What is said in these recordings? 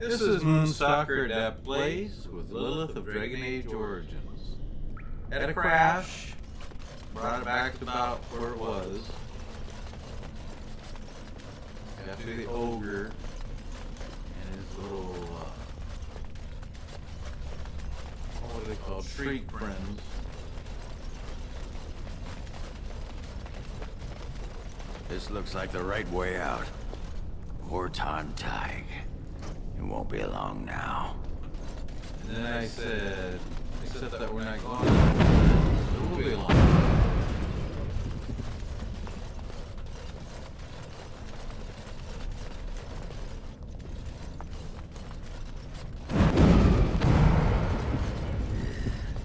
This is Moonstalker at Plays with Lillith of Dragon Age Origins. Had a crash, brought it back to about where it was. After the ogre and his little, what are they called? Shriek friends. This looks like the right way out. Wartime Tig. It won't be long now. And then I said, except that we're not going, it will be long.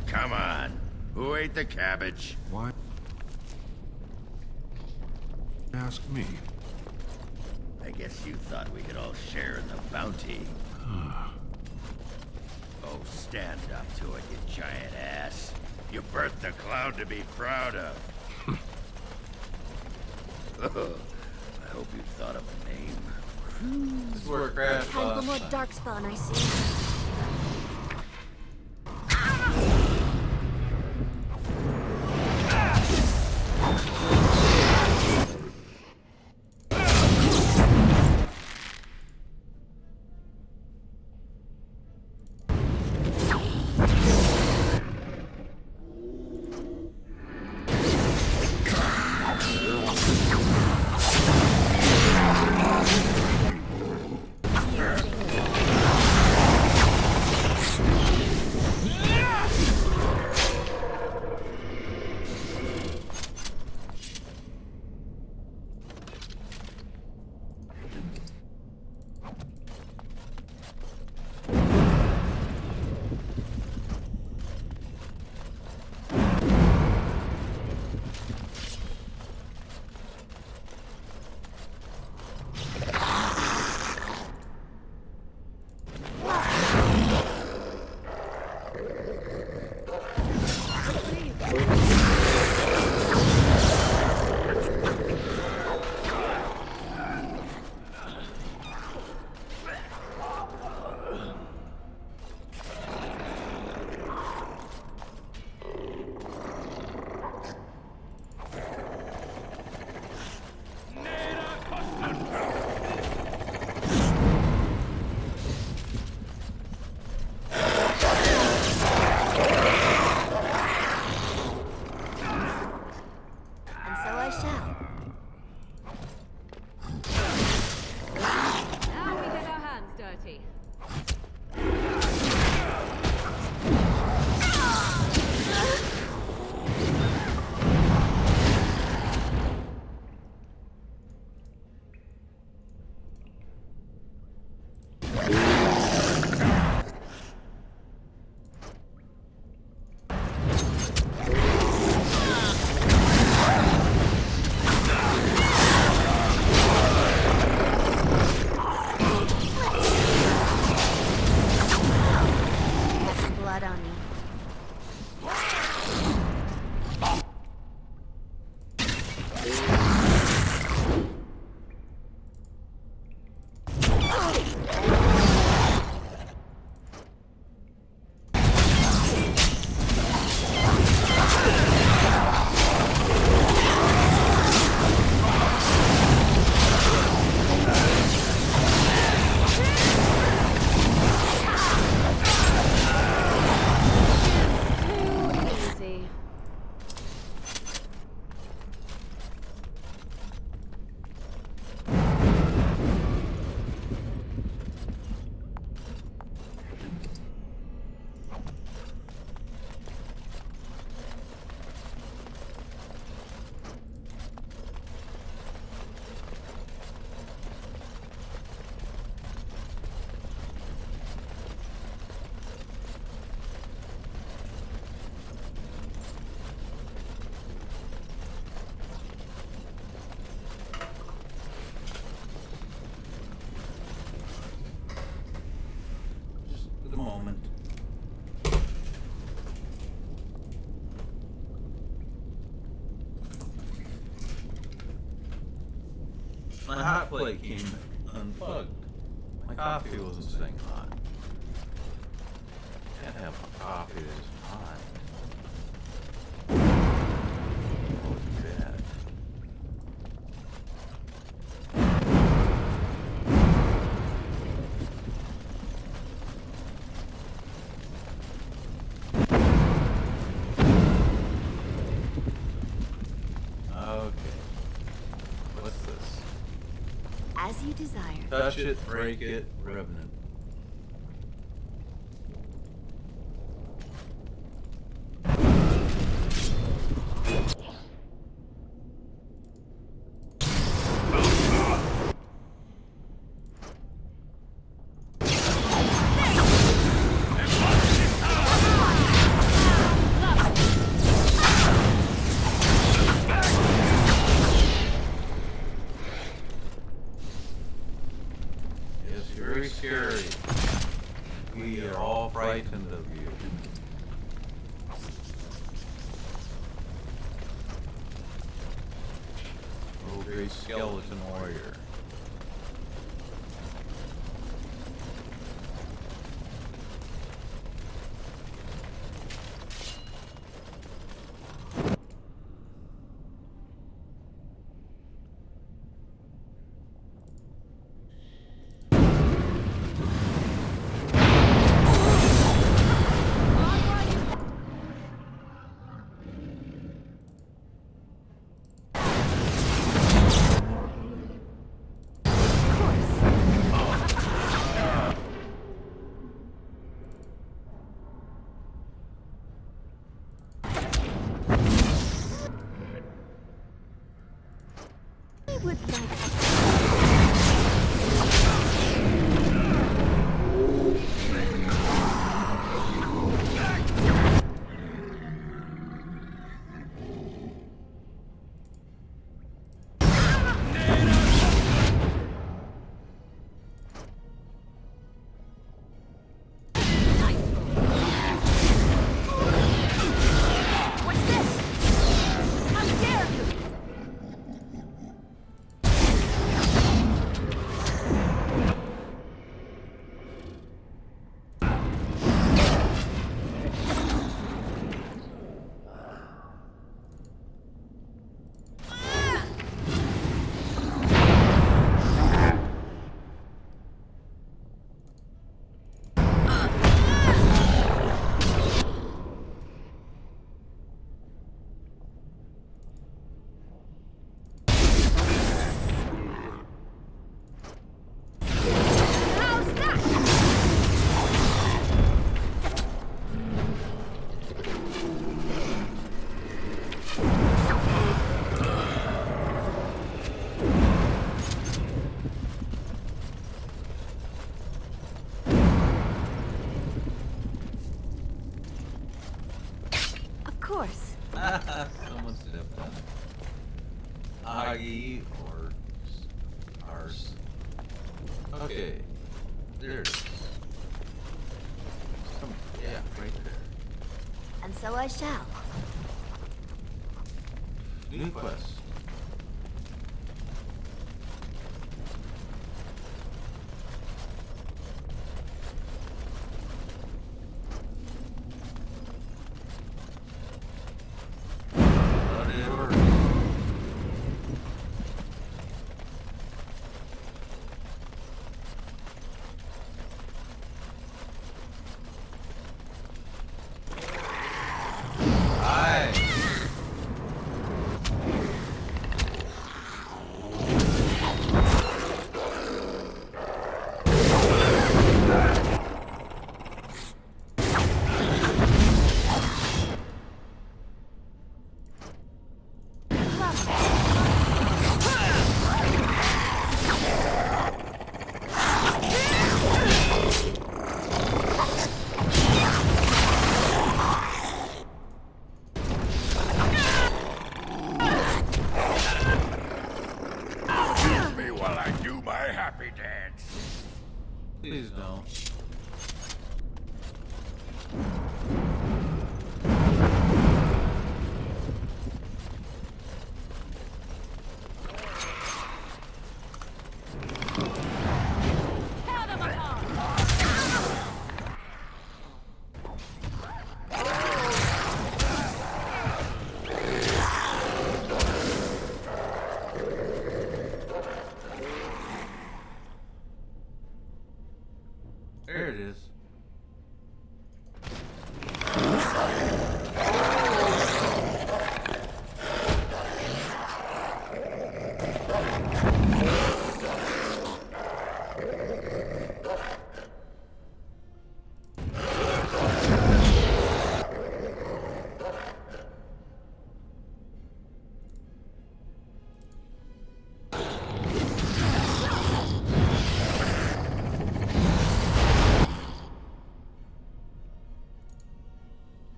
Come on. Who ate the cabbage? Why ask me? I guess you thought we could all share in the bounty. Oh, stand up to it, you giant ass. You birthed a cloud to be proud of. I hope you thought of a name. This is where it crashed Time for more last time. Darkspawn, I see. The moment. My hot plate came unplugged. My My coffee wasn't staying hot. Can't have a coffee that's hot. Oh, it's bad. Okay. What's this? As you desire. Touch it, break it, Revenant. Very scary. We are all frightened of you. Oh, great skeleton warrior. Would like What's this? How dare you? How's that? Of course. Someone stepped on it. Aggie or Ars. Okay. There it is. Yeah, right there. And so I shall. New quest. Please don't. Tear them apart! There it is.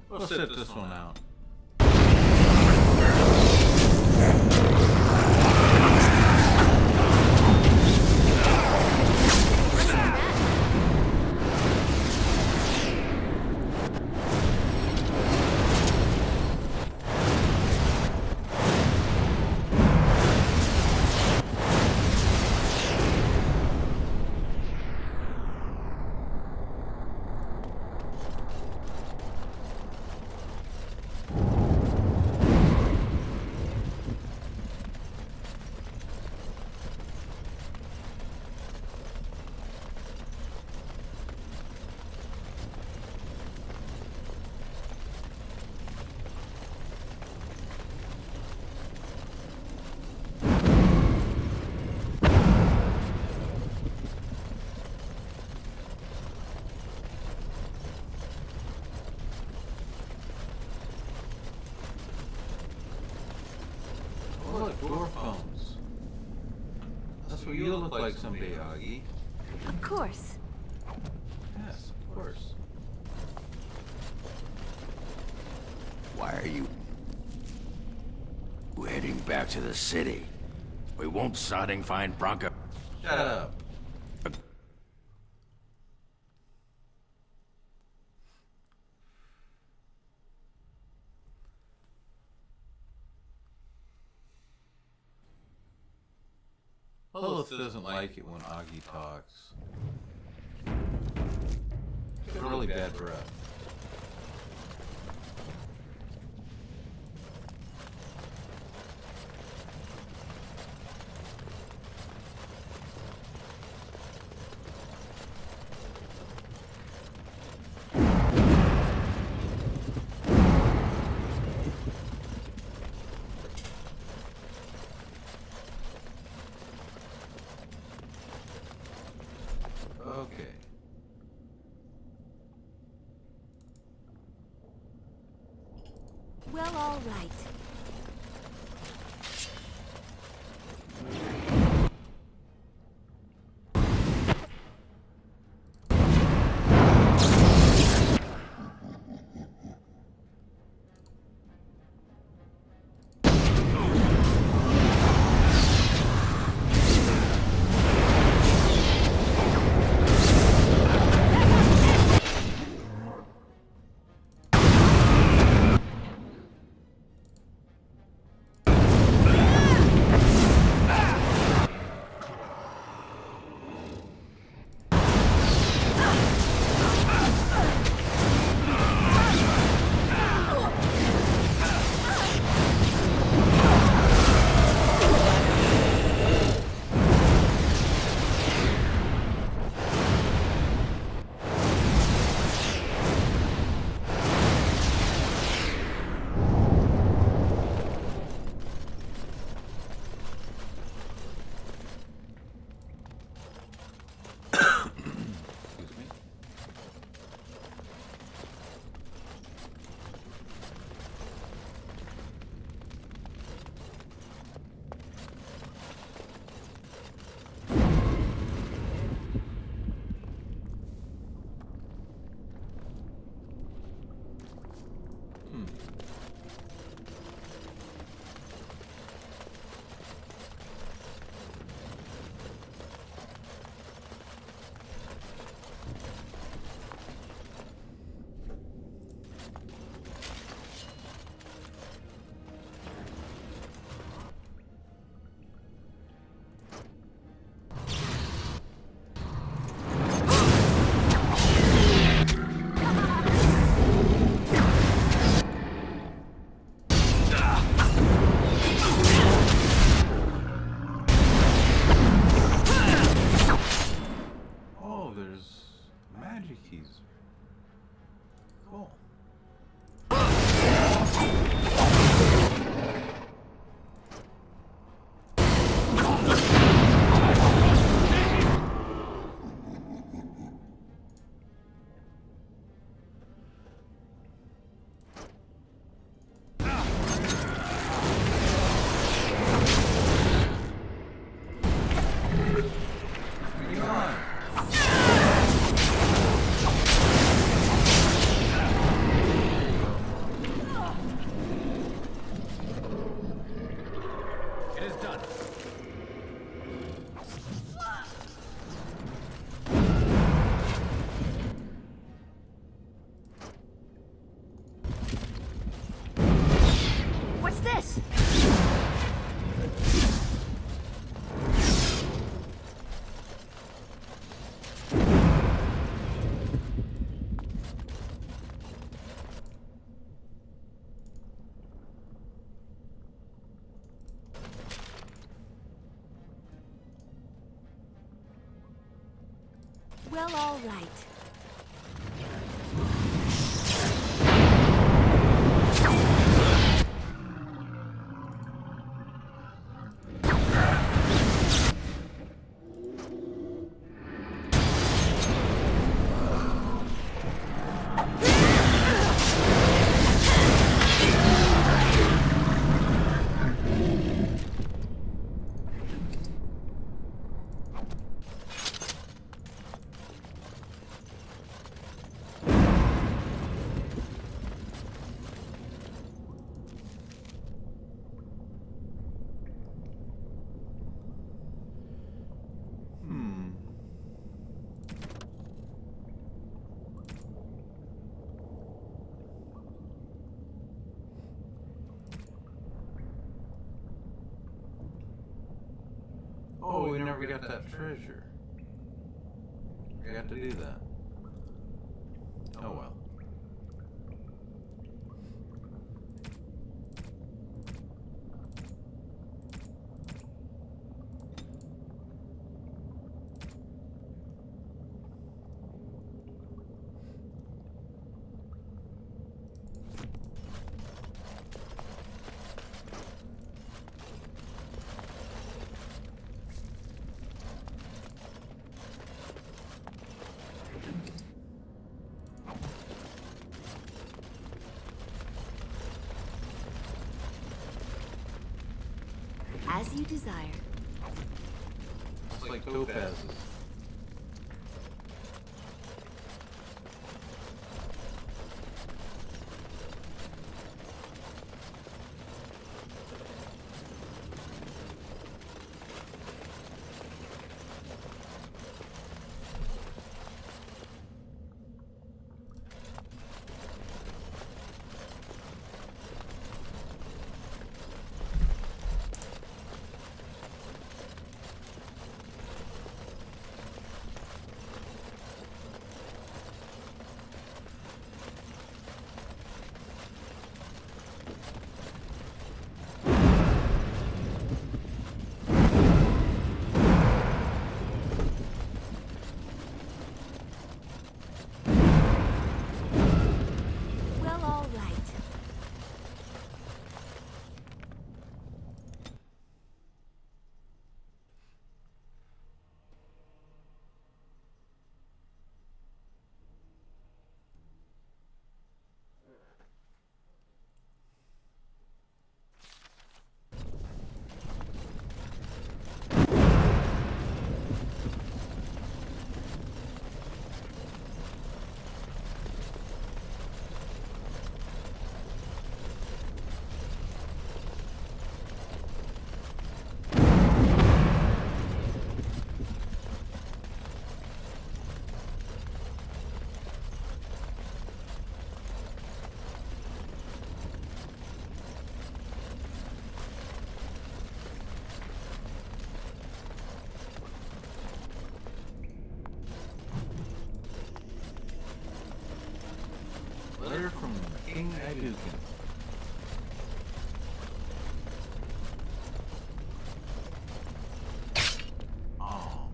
We'll sit this one out. Oh, look, dwarf bones. That's what you'll look like someday, Augie. Of course. Yes, of course. Why are you heading back to the city? We won't sodding find Branka. Shut up. Lilith doesn't like it when Augie talks. It's really bad breath. Okay. Well, all right. Excuse me. Magic keys. Cool. What's this? Well, all right. Oh, we never got that treasure. I got to do that. Oh well. As you desire. It's like topazes. Well, all right. Letter from King Adukin. Oh.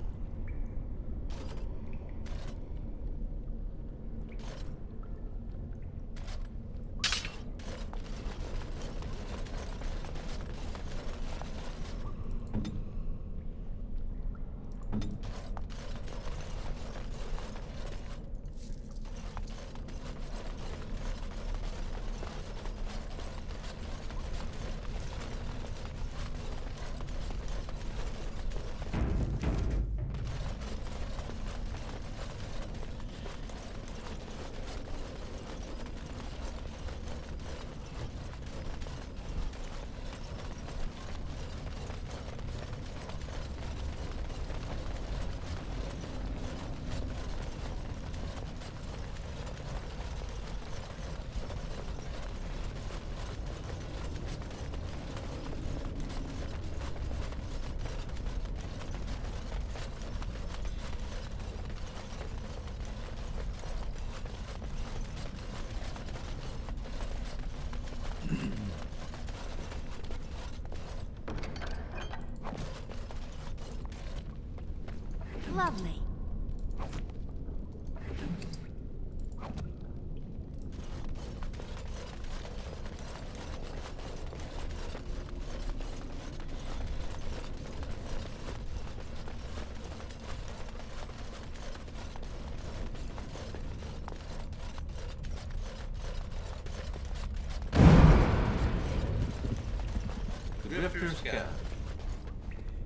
Drifter's Guide.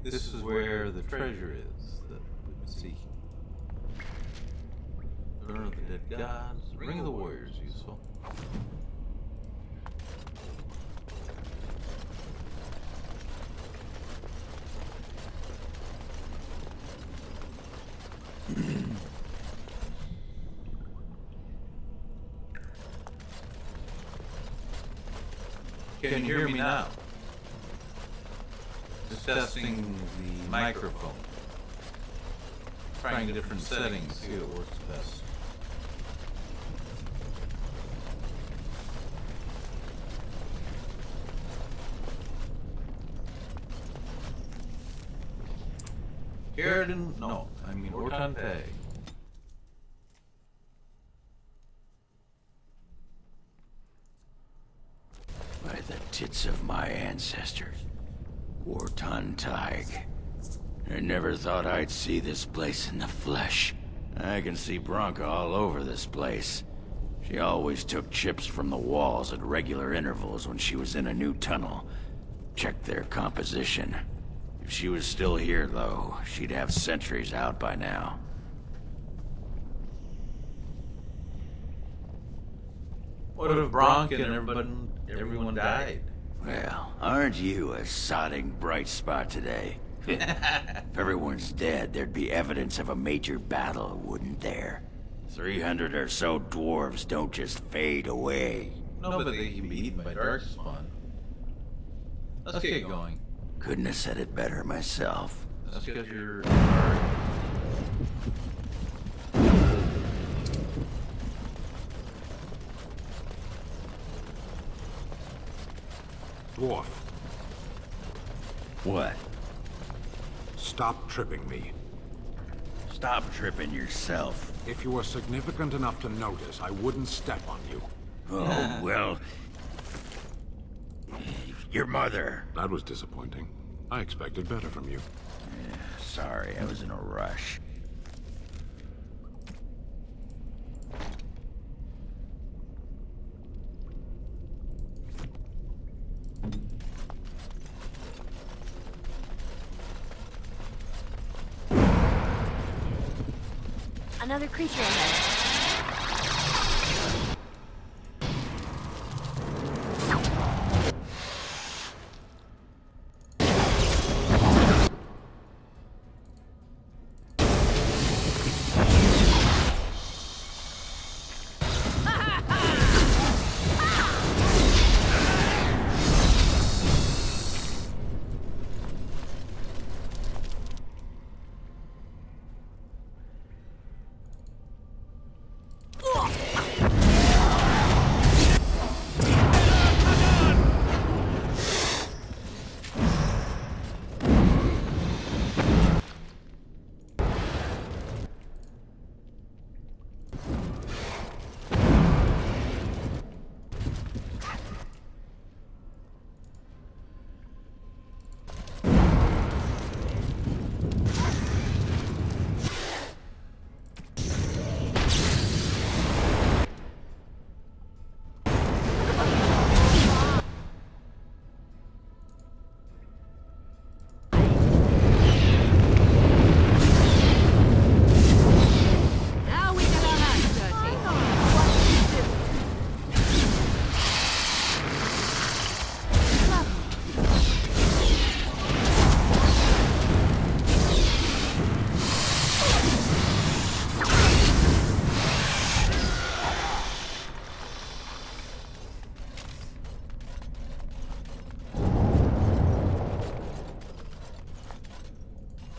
This is where the treasure is that we've been seeking. Learn of the Dead Gods. Ring of the Warriors useful. Can you hear me now? Just testing the microphone. Trying different settings, see what works best. Ortante. By the tits of my ancestors. Wartan Tig. I never thought I'd see this place in the flesh. I can see Branka all over this place. She always took chips from the walls at regular intervals when she was in a new tunnel. Checked their composition. If she was still here, though, she'd have sentries out by now. What if Branka and everyone died? Well, aren't you a sodding bright spot today? If everyone's dead, there'd be evidence of a major battle, wouldn't there? 300 or so dwarves don't just fade away. No, but they can be eaten by Darkspawn. Let's get going. Couldn't have said it better myself. That's because you're... Dwarf, What? stop tripping me. Stop tripping yourself. If you were significant enough to notice, I wouldn't step on you. Oh, well... Your mother. That was disappointing. I expected better from you. Sorry, I was in a rush. Another creature ahead.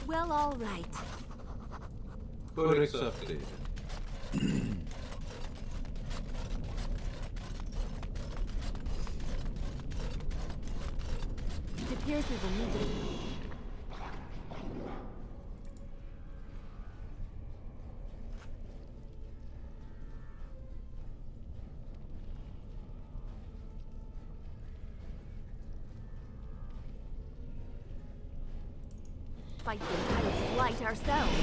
Well, all right. Codex updated. It appears we will need it. Fight the Tide of Light ourselves.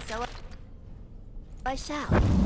So I shall.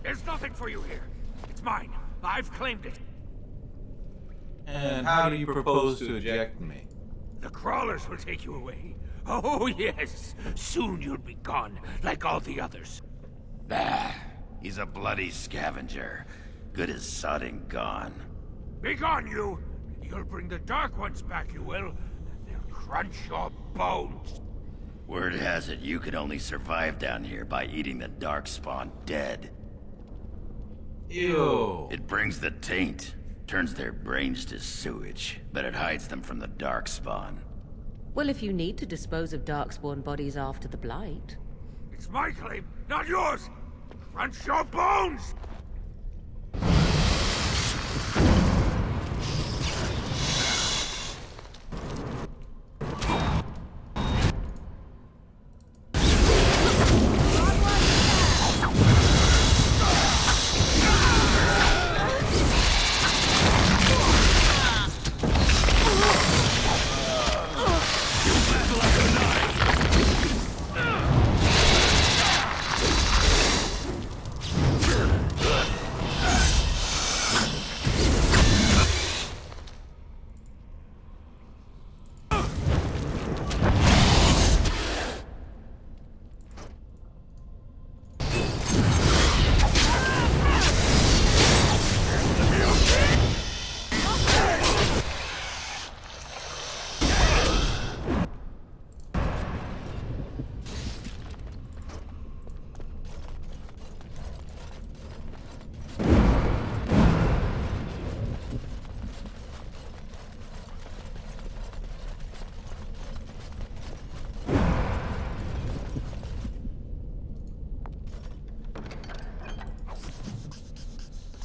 There's nothing for you here. It's mine. I've claimed it. And how do you propose to eject me? The crawlers will take you away. Oh, yes. Soon you'll be gone, like all the others. Bah, he's a bloody scavenger. Good as sod and gone. Be gone, you! You'll bring the Dark Ones back, you will. They'll crunch your bones. Word has it you can only survive down here by eating the Darkspawn dead. Ew. It brings the taint, turns their brains to sewage, but it hides them from the Darkspawn. Well, if you need to dispose of Darkspawn bodies after the Blight. It's my claim, not yours! Crunch your bones!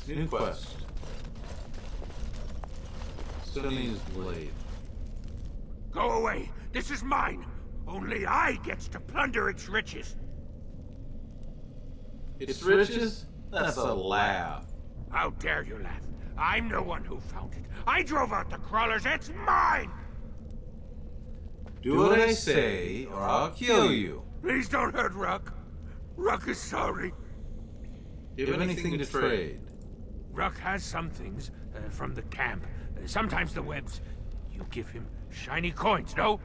New quest. Still need his blade. Go away! This is mine! Only I gets to plunder its riches! Its riches? That's a laugh. How dare you laugh? I'm the one who found it. I drove out the crawlers. It's mine! Do what I say, or I'll kill you. Please don't hurt Ruck. Ruck is sorry. Do you have anything to trade? Ruck has some things from the camp. Sometimes the webs. You give him shiny coins, no?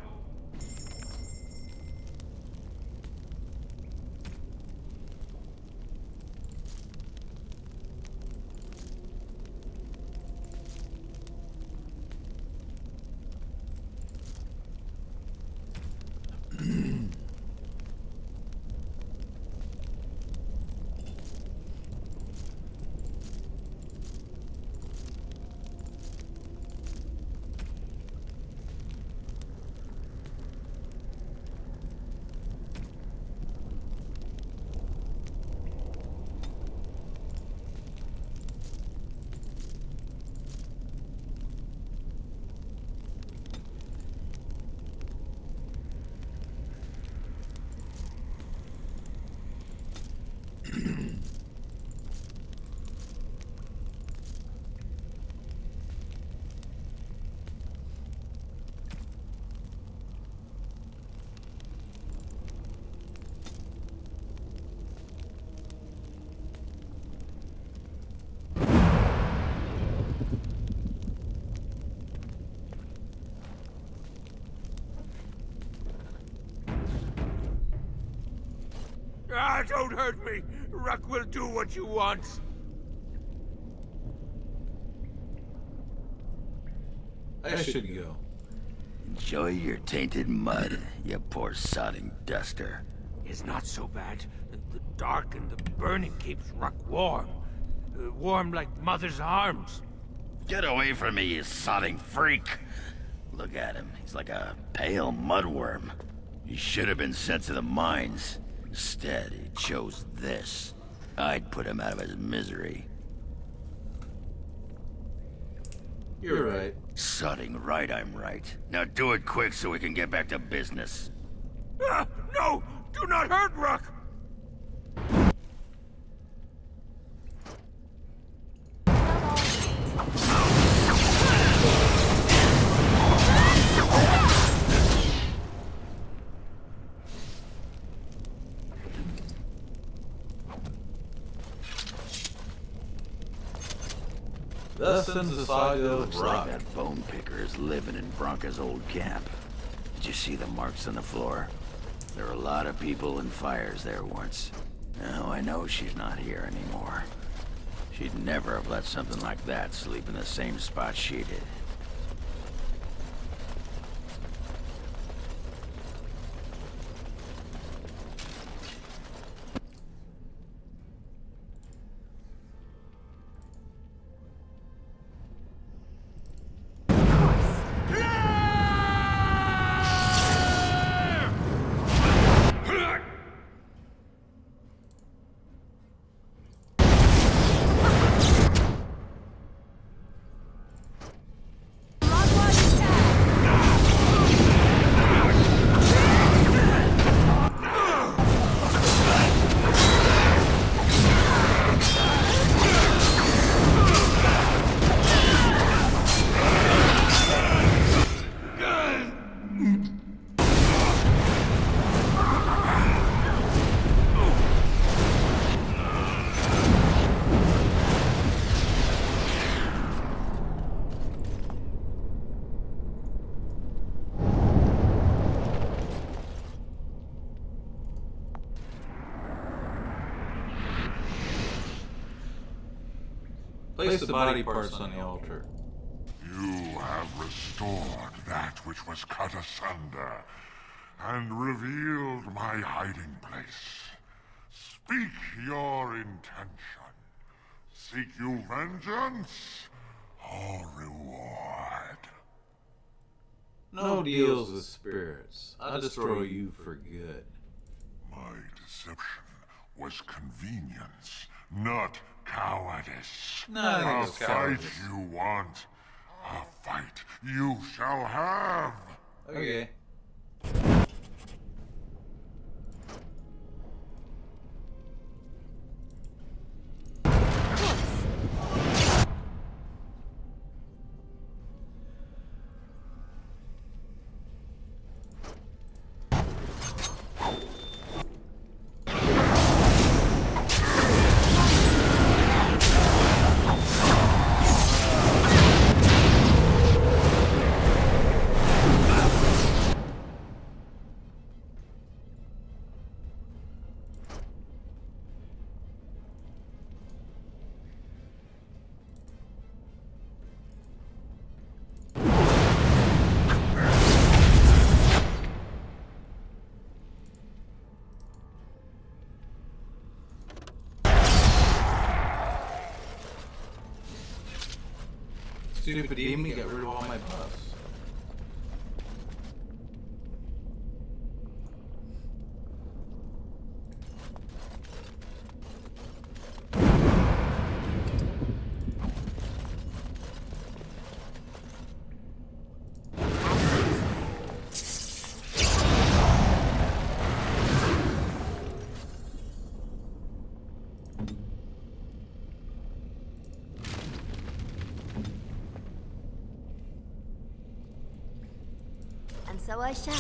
Ah, don't hurt me! Ruck will do what you want! I should go. Enjoy your tainted mud, you poor sodding duster. It's not so bad. The dark and the burning keeps Ruck warm. Warm like mother's arms. Get away from me, you sodding freak! Look at him. He's like a pale mudworm. He should have been sent to the mines. Instead, he chose this. I'd put him out of his misery. You're right. Sodding right, I'm right. Now do it quick so we can get back to business. Ah, no! Do not hurt Ruck! Thus ends the saga of Looks like Rock. that bone picker is living in Branka's old camp. Did you see the marks on the floor? There were a lot of people and fires there once. Now I know she's not here anymore. She'd never have let something like that sleep in the same spot she did. Place the body parts on the altar. You have restored that which was cut asunder, and revealed my hiding place. Speak your intention. Seek you vengeance, or reward? No deals with spirits. I'll destroy you for good. My deception was convenience, not cowardice. No, I think A it's fight cowardice. you want, a fight you shall have. Okay. Stupid demon got rid of all my buffs. And so I shall.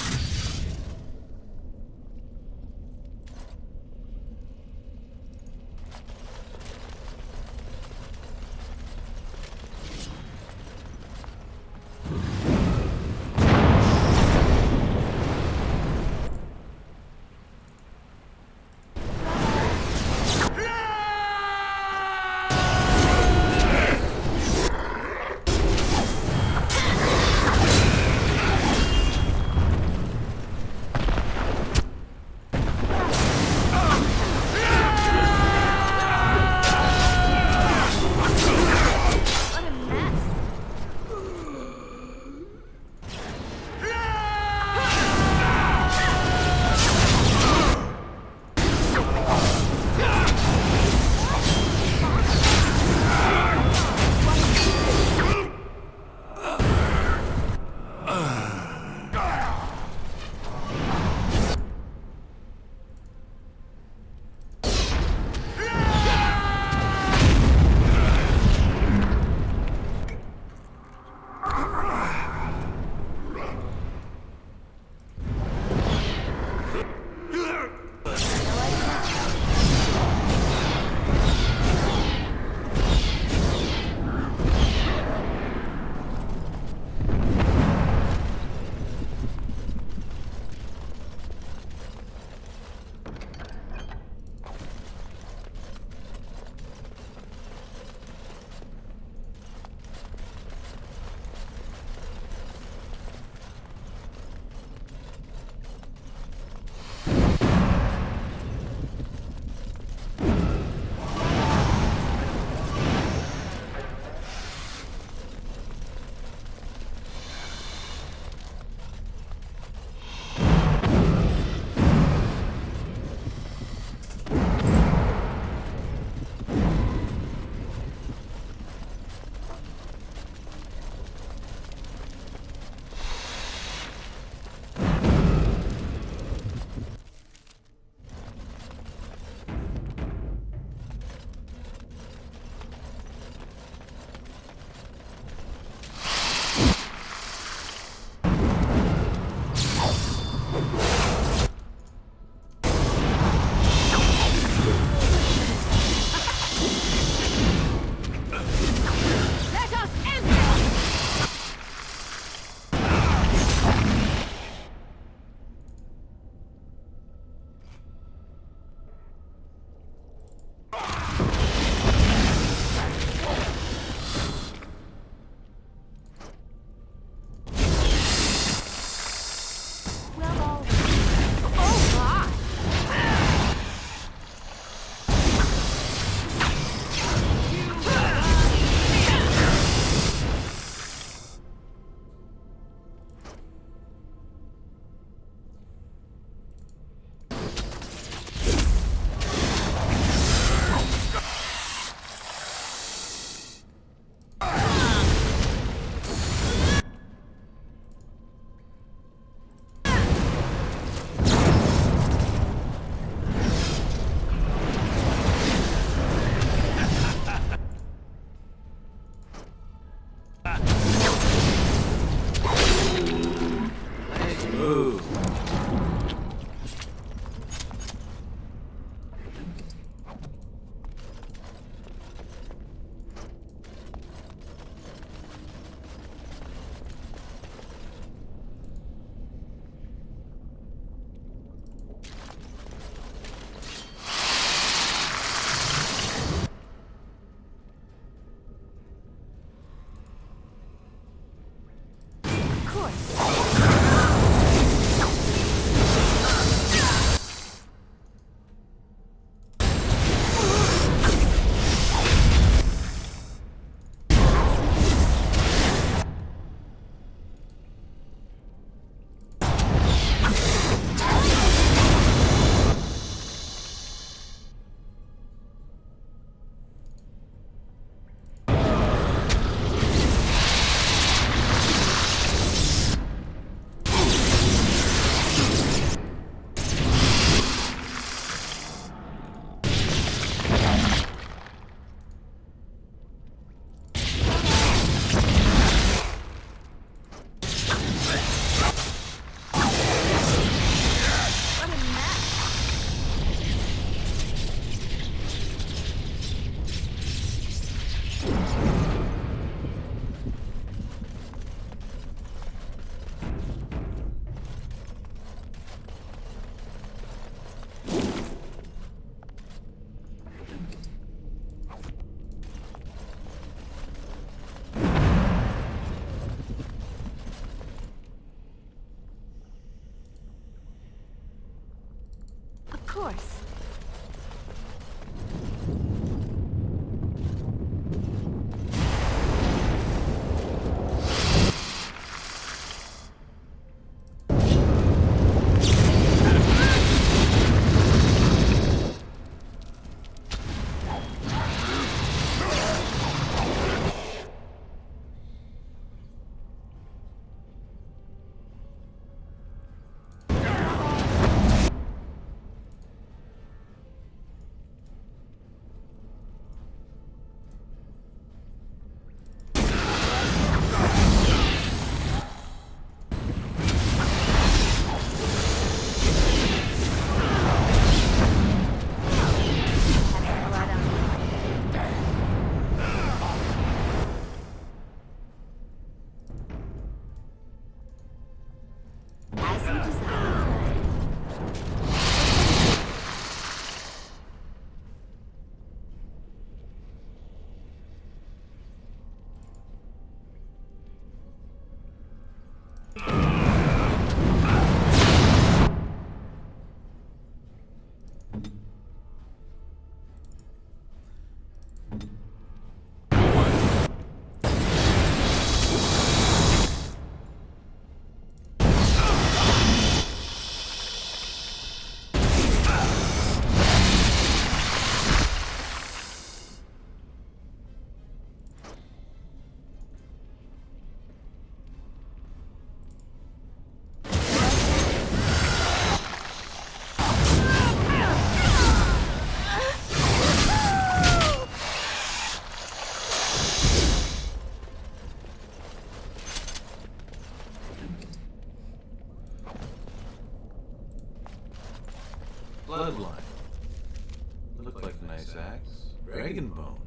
Looked like a nice axe. Dragon bone.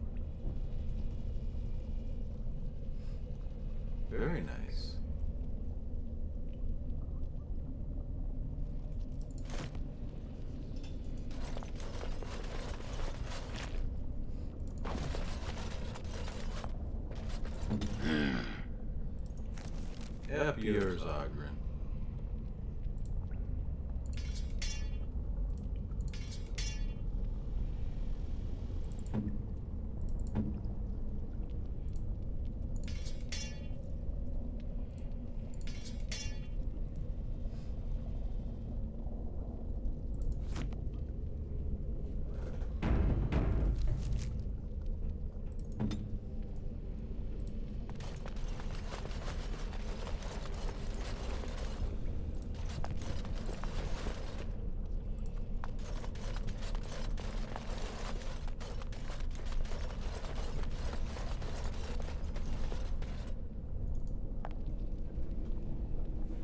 Very nice. Yep, yours, Ogren.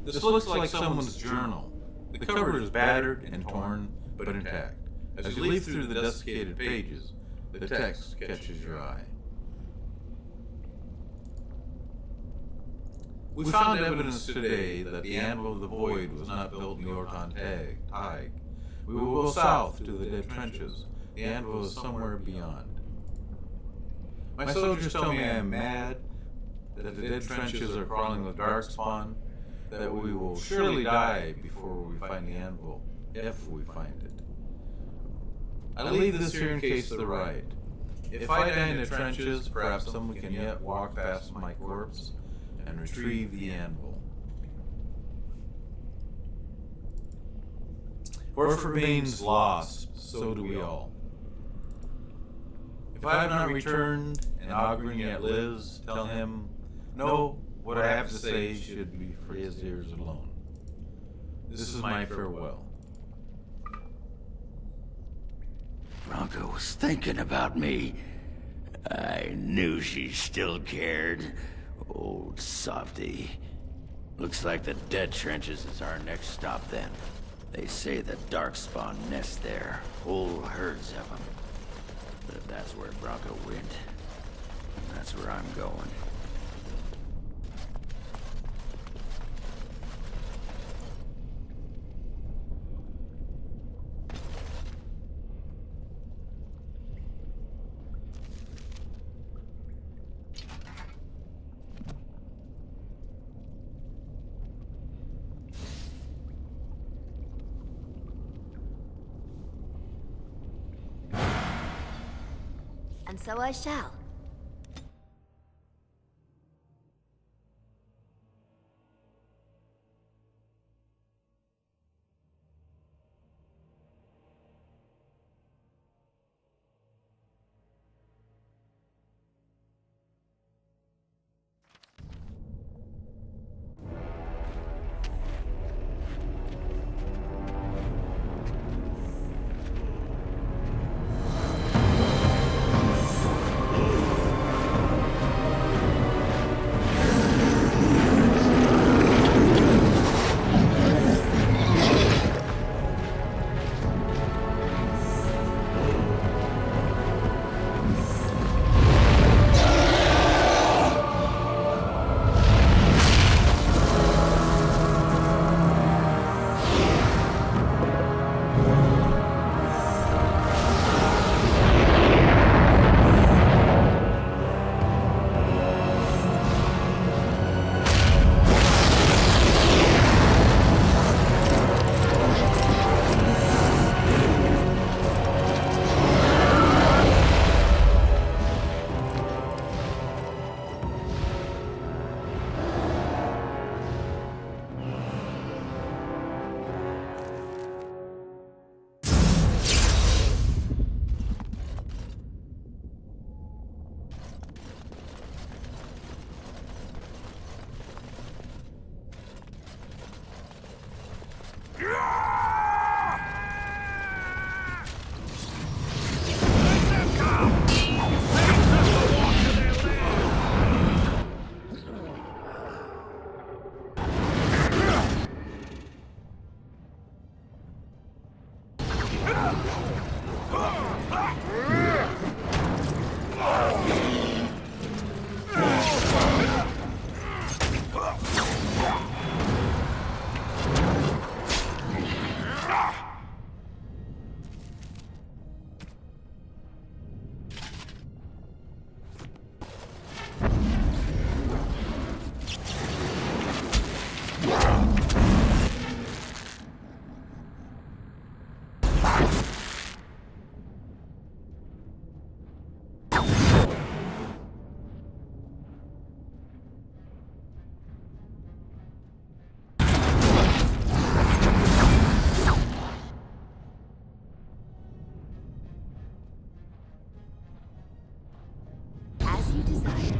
This looks like someone's journal. The cover is battered and torn, but intact. As you leaf through the desiccated pages, the text catches your eye. We found evidence today that the Anvil of the Void was not built in Yorton Tig. We will go south to the dead trenches. The Anvil is somewhere beyond. My soldiers tell me I am mad, that the dead trenches are crawling with Darkspawn, that we will surely die before we find the Anvil, if we find it. I leave this here in case they're right. If I die in the trenches, perhaps someone can yet walk past my corpse and retrieve the Anvil. For if it remains lost, so do we all. If I have not returned and Ogren yet lives, tell him, no, what I have to say should be for his ears alone. This is my farewell. Branka was thinking about me. I knew she still cared. Old softy. Looks like the dead trenches is our next stop then. They say the Darkspawn nest there, whole herds of them. But if that's where Branka went, that's where I'm going. And so I shall. desire.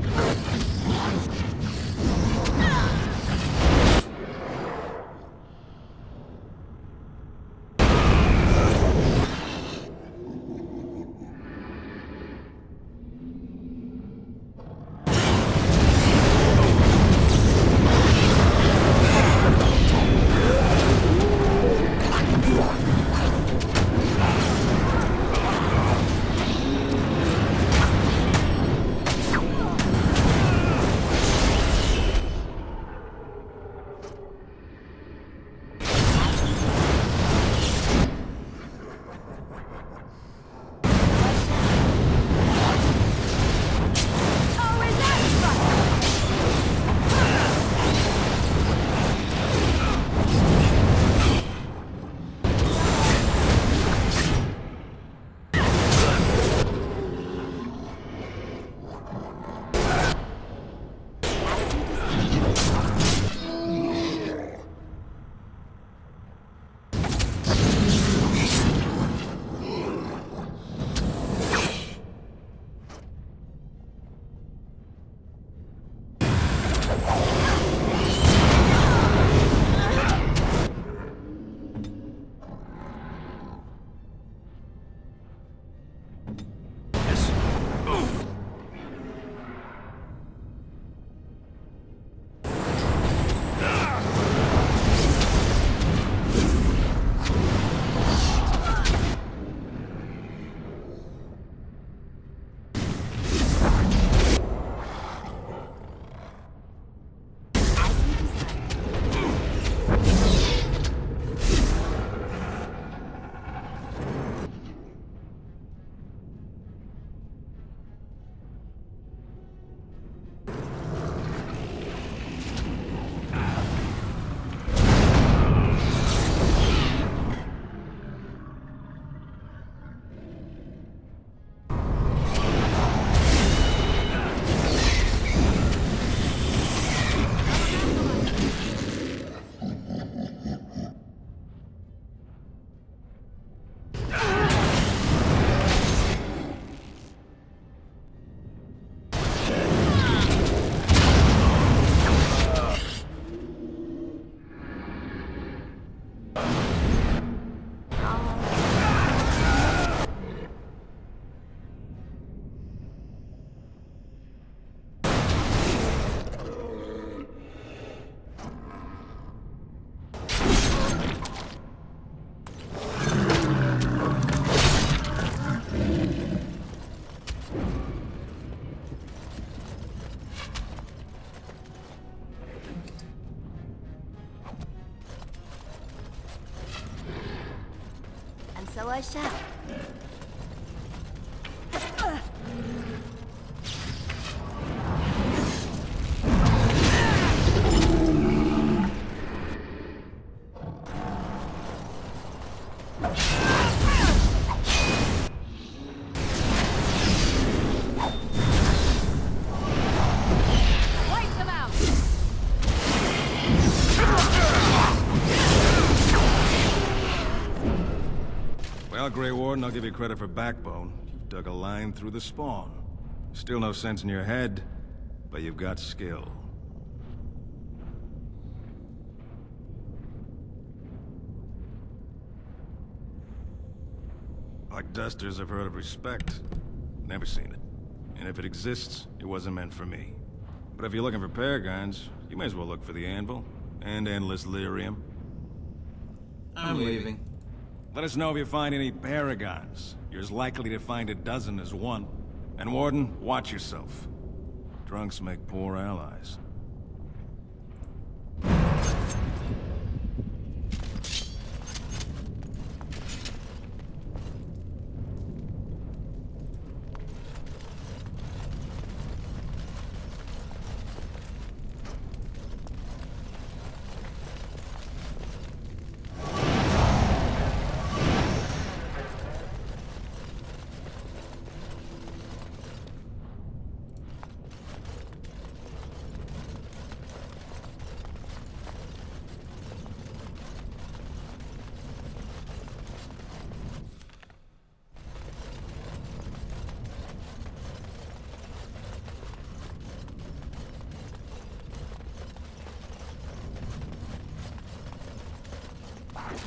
So I shall. Well, Grey Warden, I'll give you credit for backbone. You've dug a line through the spawn. Still no sense in your head, but you've got skill. Like dusters, I've heard of respect. Never seen it. And if it exists, it wasn't meant for me. But if you're looking for paragons, you may as well look for the anvil. And endless lyrium. I'm leaving. Let us know if you find any paragons. You're as likely to find a dozen as one. And Warden, watch yourself. Drunks make poor allies.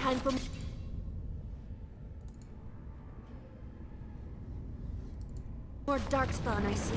time for more Darkspawn, I see.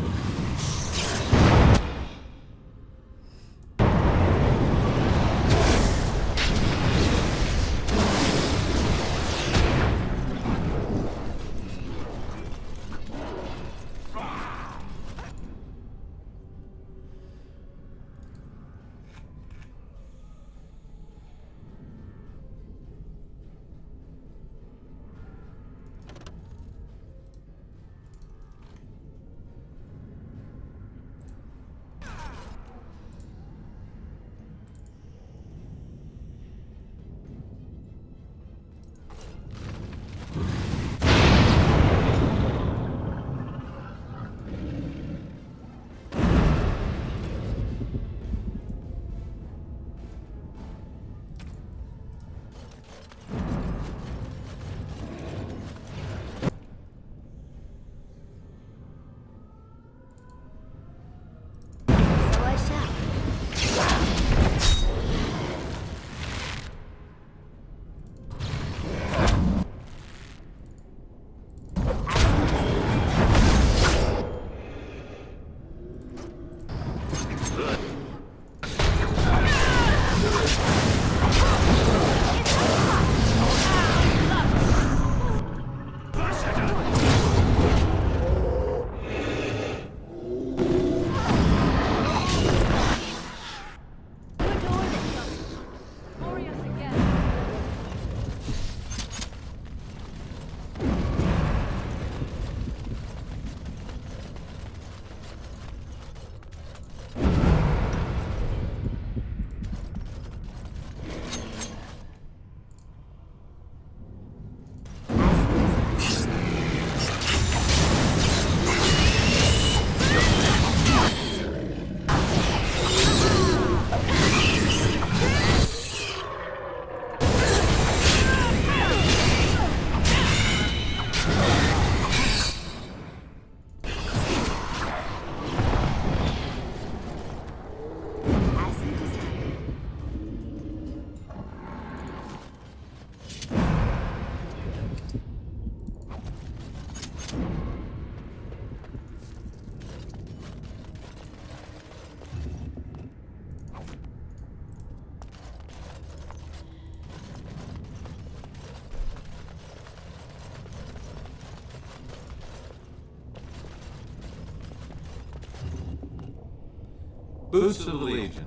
Boots of the Legion.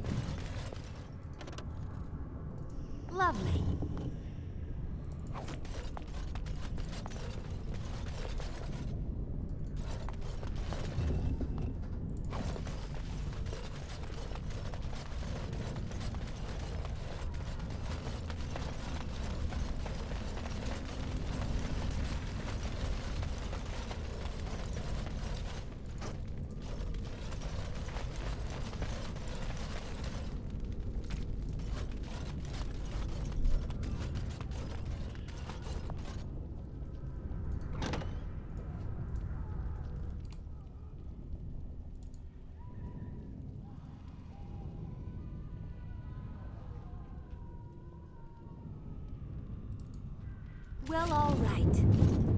Lovely. Well, all right.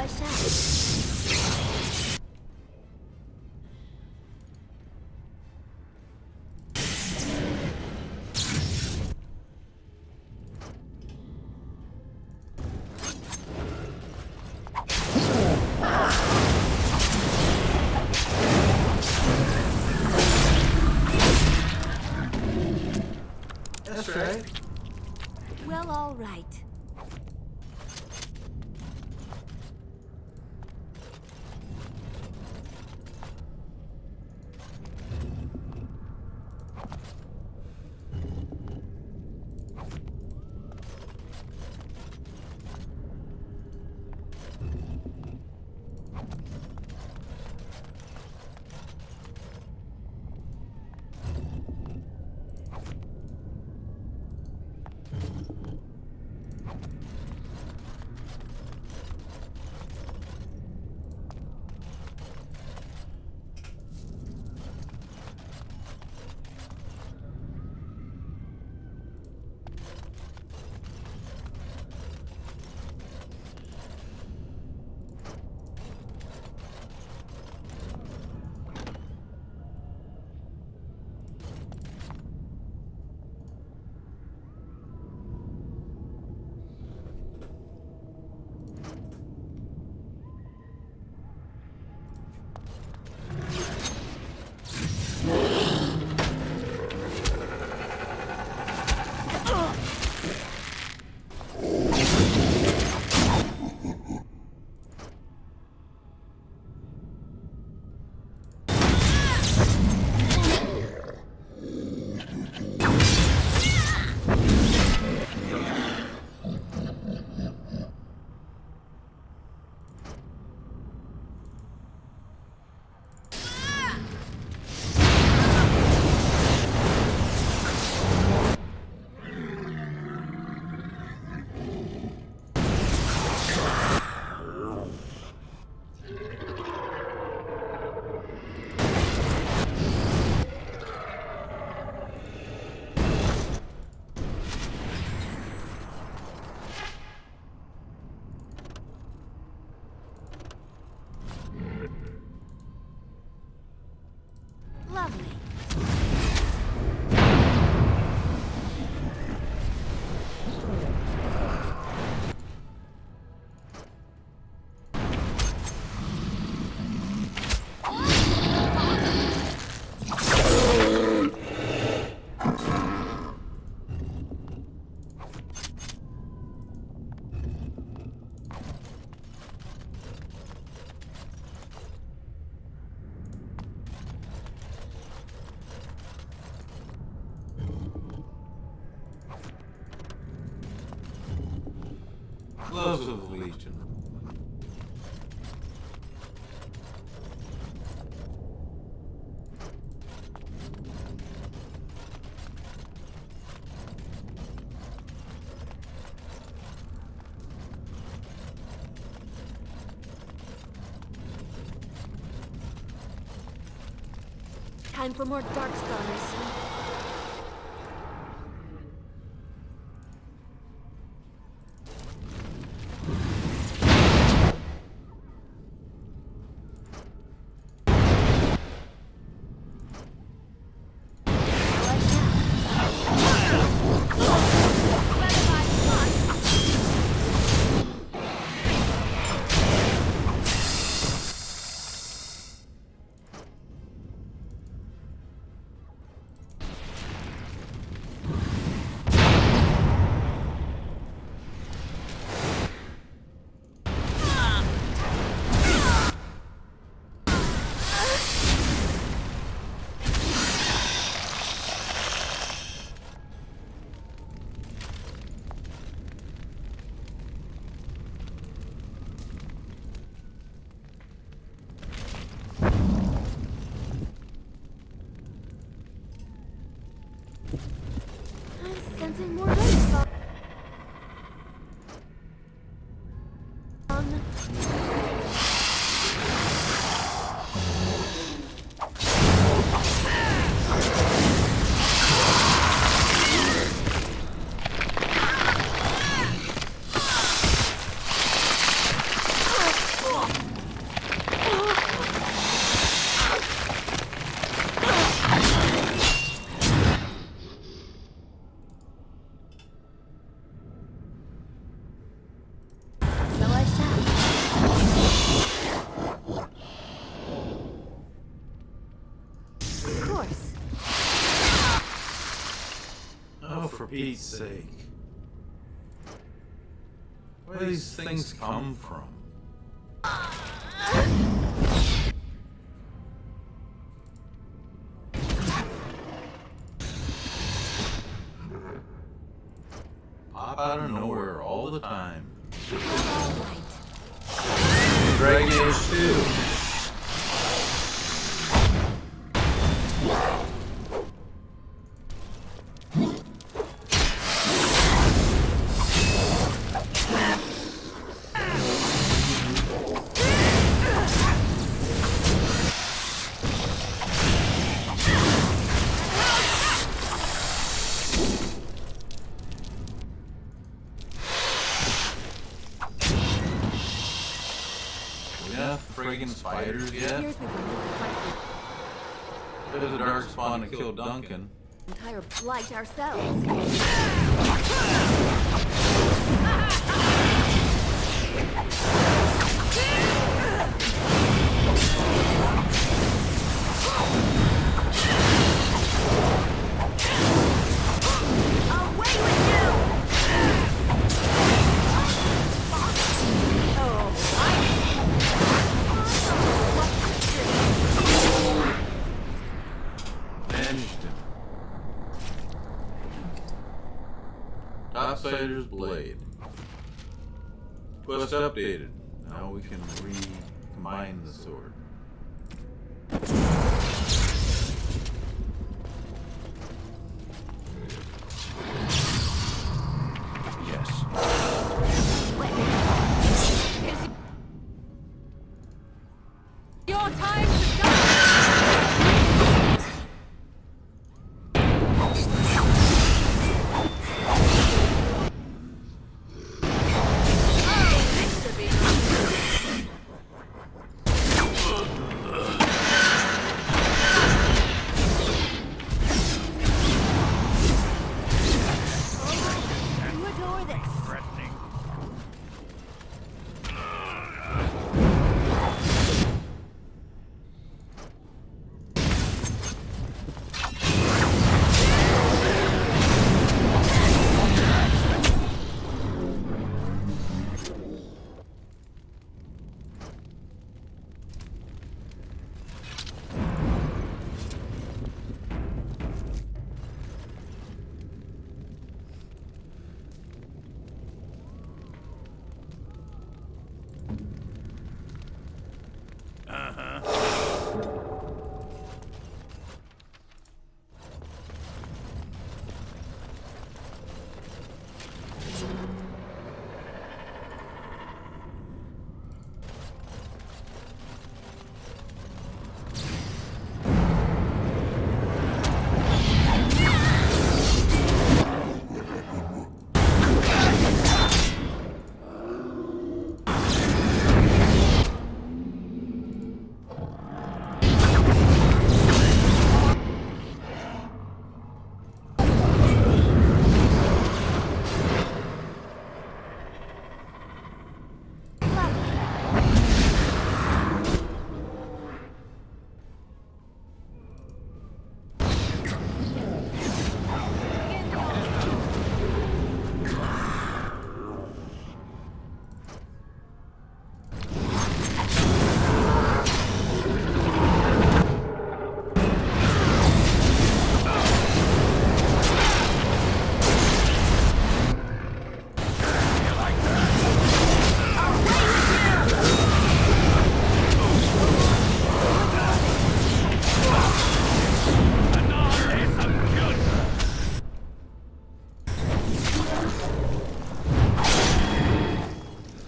I shall. That's right. Well, all right. Lovely. Gloves of the Legion. Time for more Darkspawn, I see. I'm sensing more Darkspawn. Pete's sake. Where do these things come from? Pop out of nowhere all the time. Dragon Age 2. Friggin' spiders yet? Here's the There's a Darkspawn that killed Duncan. entire blight ourselves. Away with you! Managed him. Topsider's blade. Quest updated. Now we can recombine the sword. Yes. Your time to go!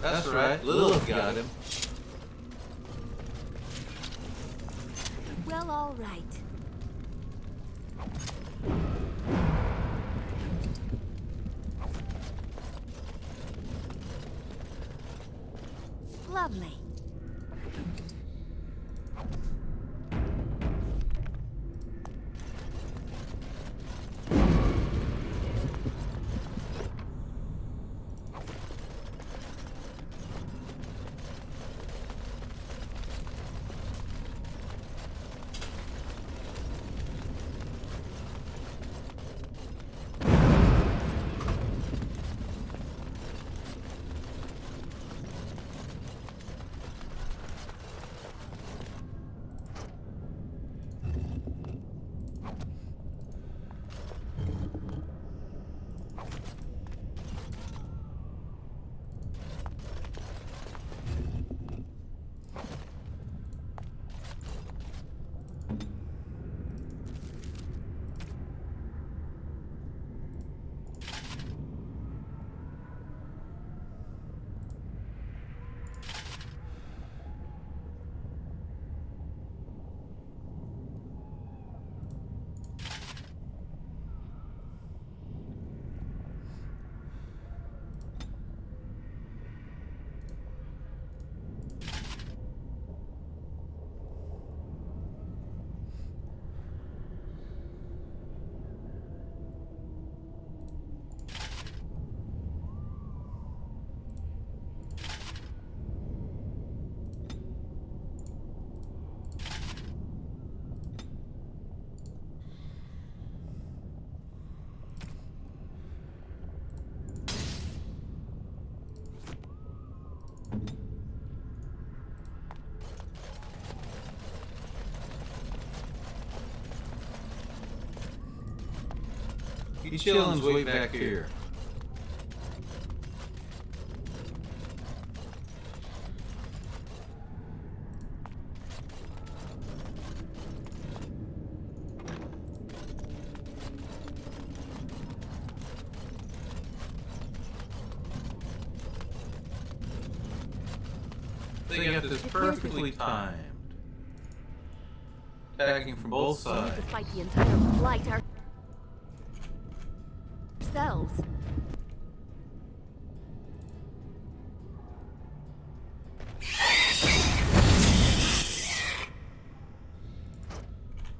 That's right, Lillith got him. Well, all right. Lovely. He chillin's way back here. They got this perfectly timed. Attacking from both We need sides. to fight the entire blight ourselves.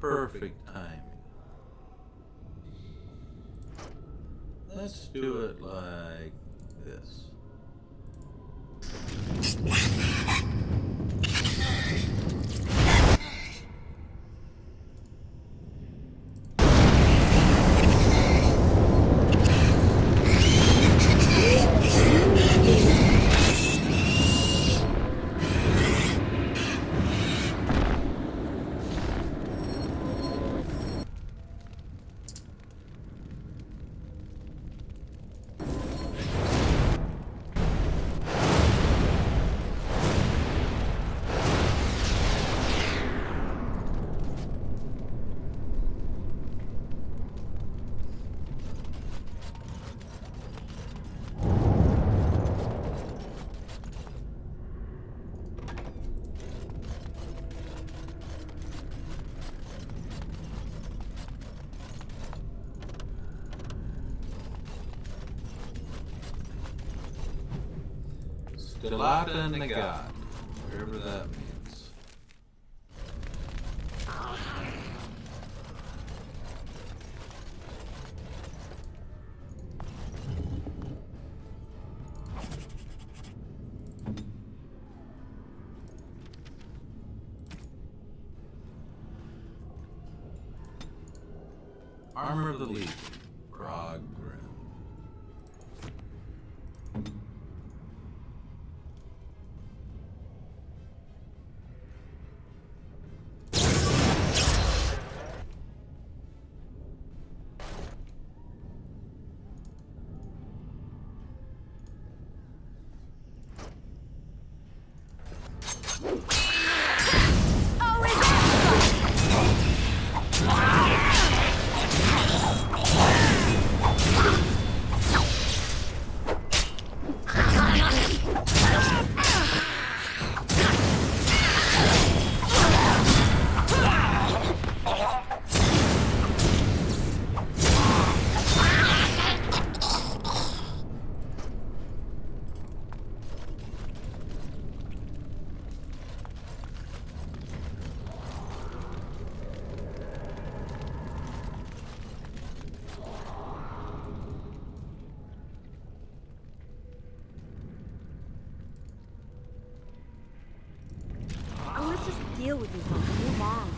Perfect timing. Let's do it like this. Delata Nagat, whatever that means. Armor of the Legion, Grog Grim. Let's just deal with these ones and move on.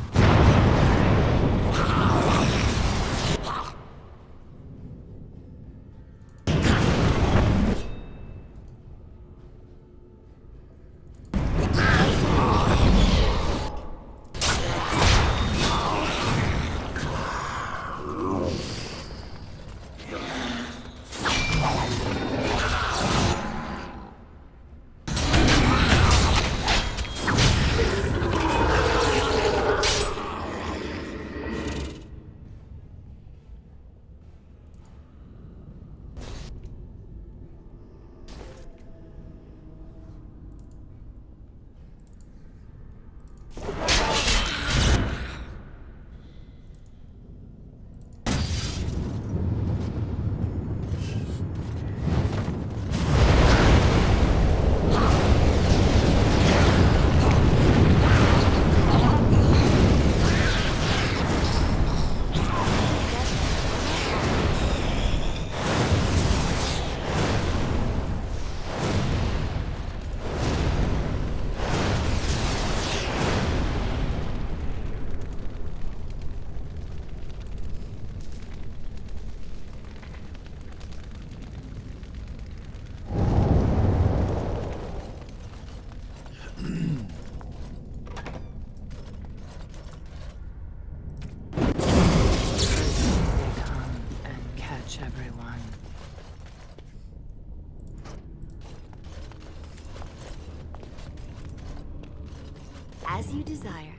As you desire.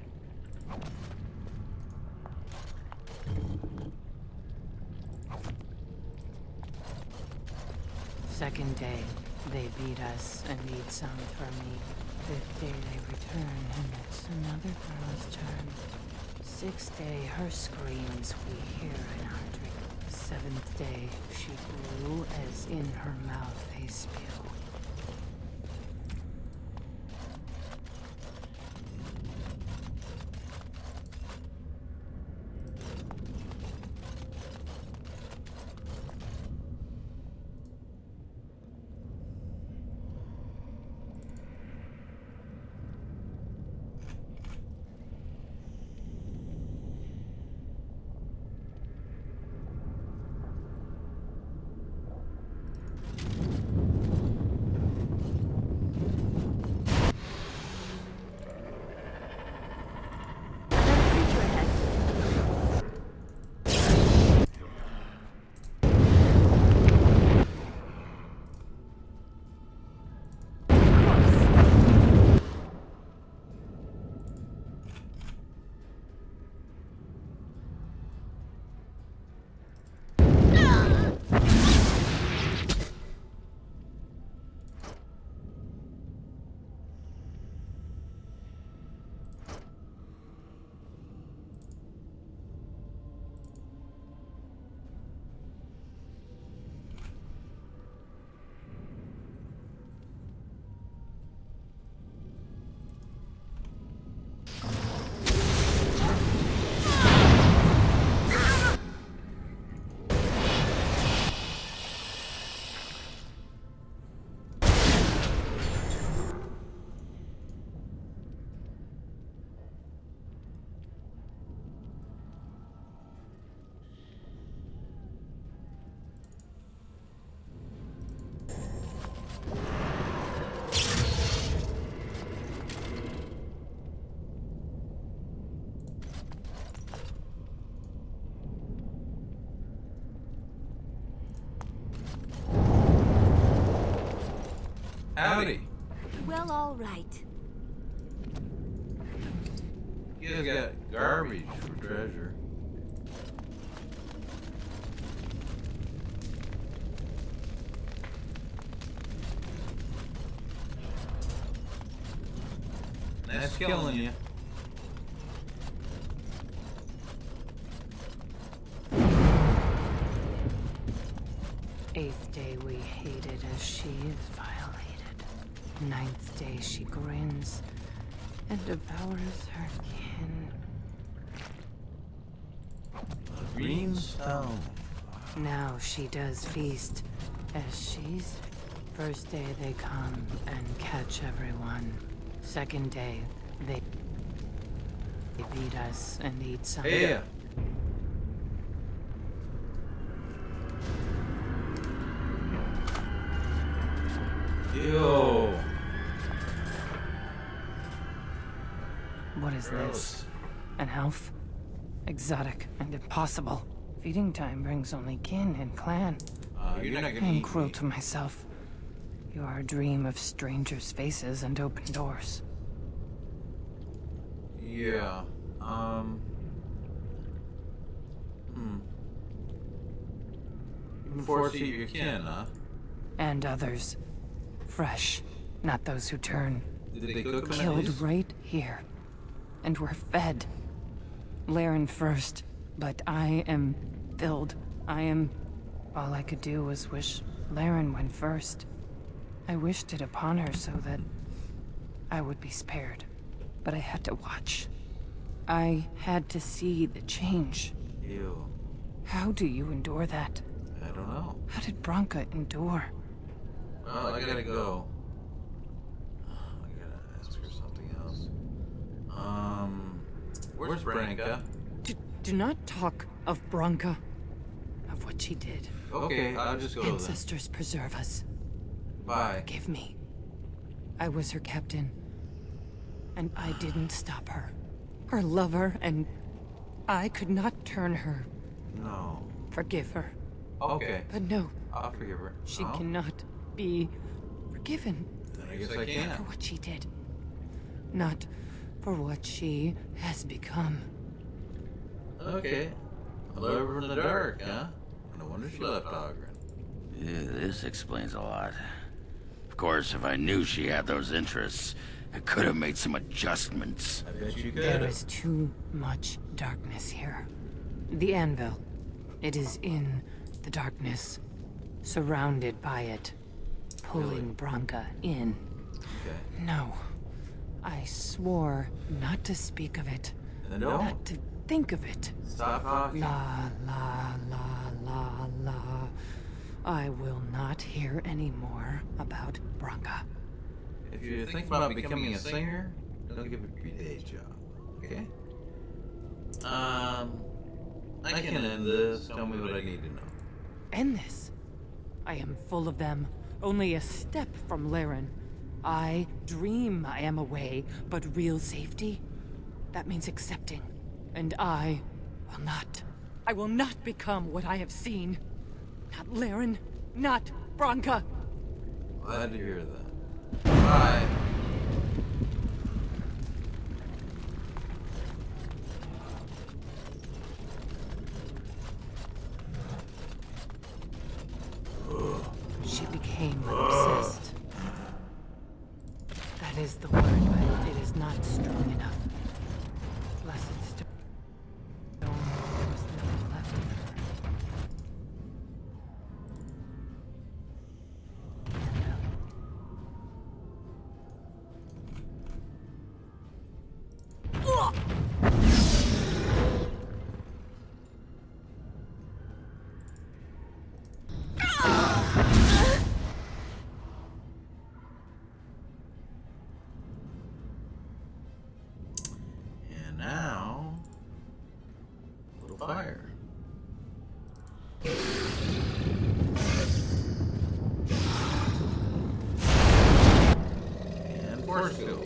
Second day, they beat us and need some for me. Fifth day, they return, and it's another girl's turn. Sixth day, her screams we hear in our dreams. Seventh day, she grew as in her mouth a spew. Howdy. Well, all right. You guys got garbage for treasure. Nice killing you. Eighth day we hated as she is violated. Ninth day she grins and devours her kin. Green stone. Now she does feast as she's. First day they come and catch everyone. Second day they beat us and eat some. Hey. Ew. What is this? An elf? Exotic and impossible. Feeding time brings only kin and clan. You're not I gonna am eat cruel me. to myself. You are a dream of strangers' faces and open doors. Yeah. You can force eat your kin, huh? And others. Fresh, not those who turn. Did they cook them at Killed least? right here. And were fed. Laren first, but I am filled. All I could do was wish Laren went first. I wished it upon her so that I would be spared. But I had to watch. I had to see the change. Ew. How do you endure that? I don't know. How did Branka endure? Well, I gotta go. I gotta ask her something else. Where's Branka? Do not talk of Branka. Of what she did. Okay, I'll just go then. Ancestors preserve us. Bye. Forgive me. I was her captain. And I didn't stop her. Her lover, and I could not turn her. No. Forgive her. Okay. But no, I'll forgive her. she No? cannot be forgiven Then I guess I for can't. what she did. Not for what she has become. Okay. A lover in the dark, huh? No wonder she left Ogren. Yeah, this explains a lot. Of course, if I knew she had those interests, I could have made some adjustments. I bet you could. There is too much darkness here. The anvil. It is in the darkness, surrounded by it, pulling Branka in. Okay. No. I swore not to speak of it. Then don't. Not to think of it. Stop talking. La, la, la, la, la. I will not hear any more about Branka. If you think about becoming a singer, don't give it your day job, okay? I can end this. Tell me what I need to know. End this. I am full of them. Only a step from Laren. I dream I am away, but real safety? That means accepting. And I will not. I will not become what I have seen. Not Laren. Not Branka. Glad to hear that. Bye. She became obsessed. That is the word, but it is not strong enough. Blessed stone. There was nothing left of her. And now, a little fire. And force field.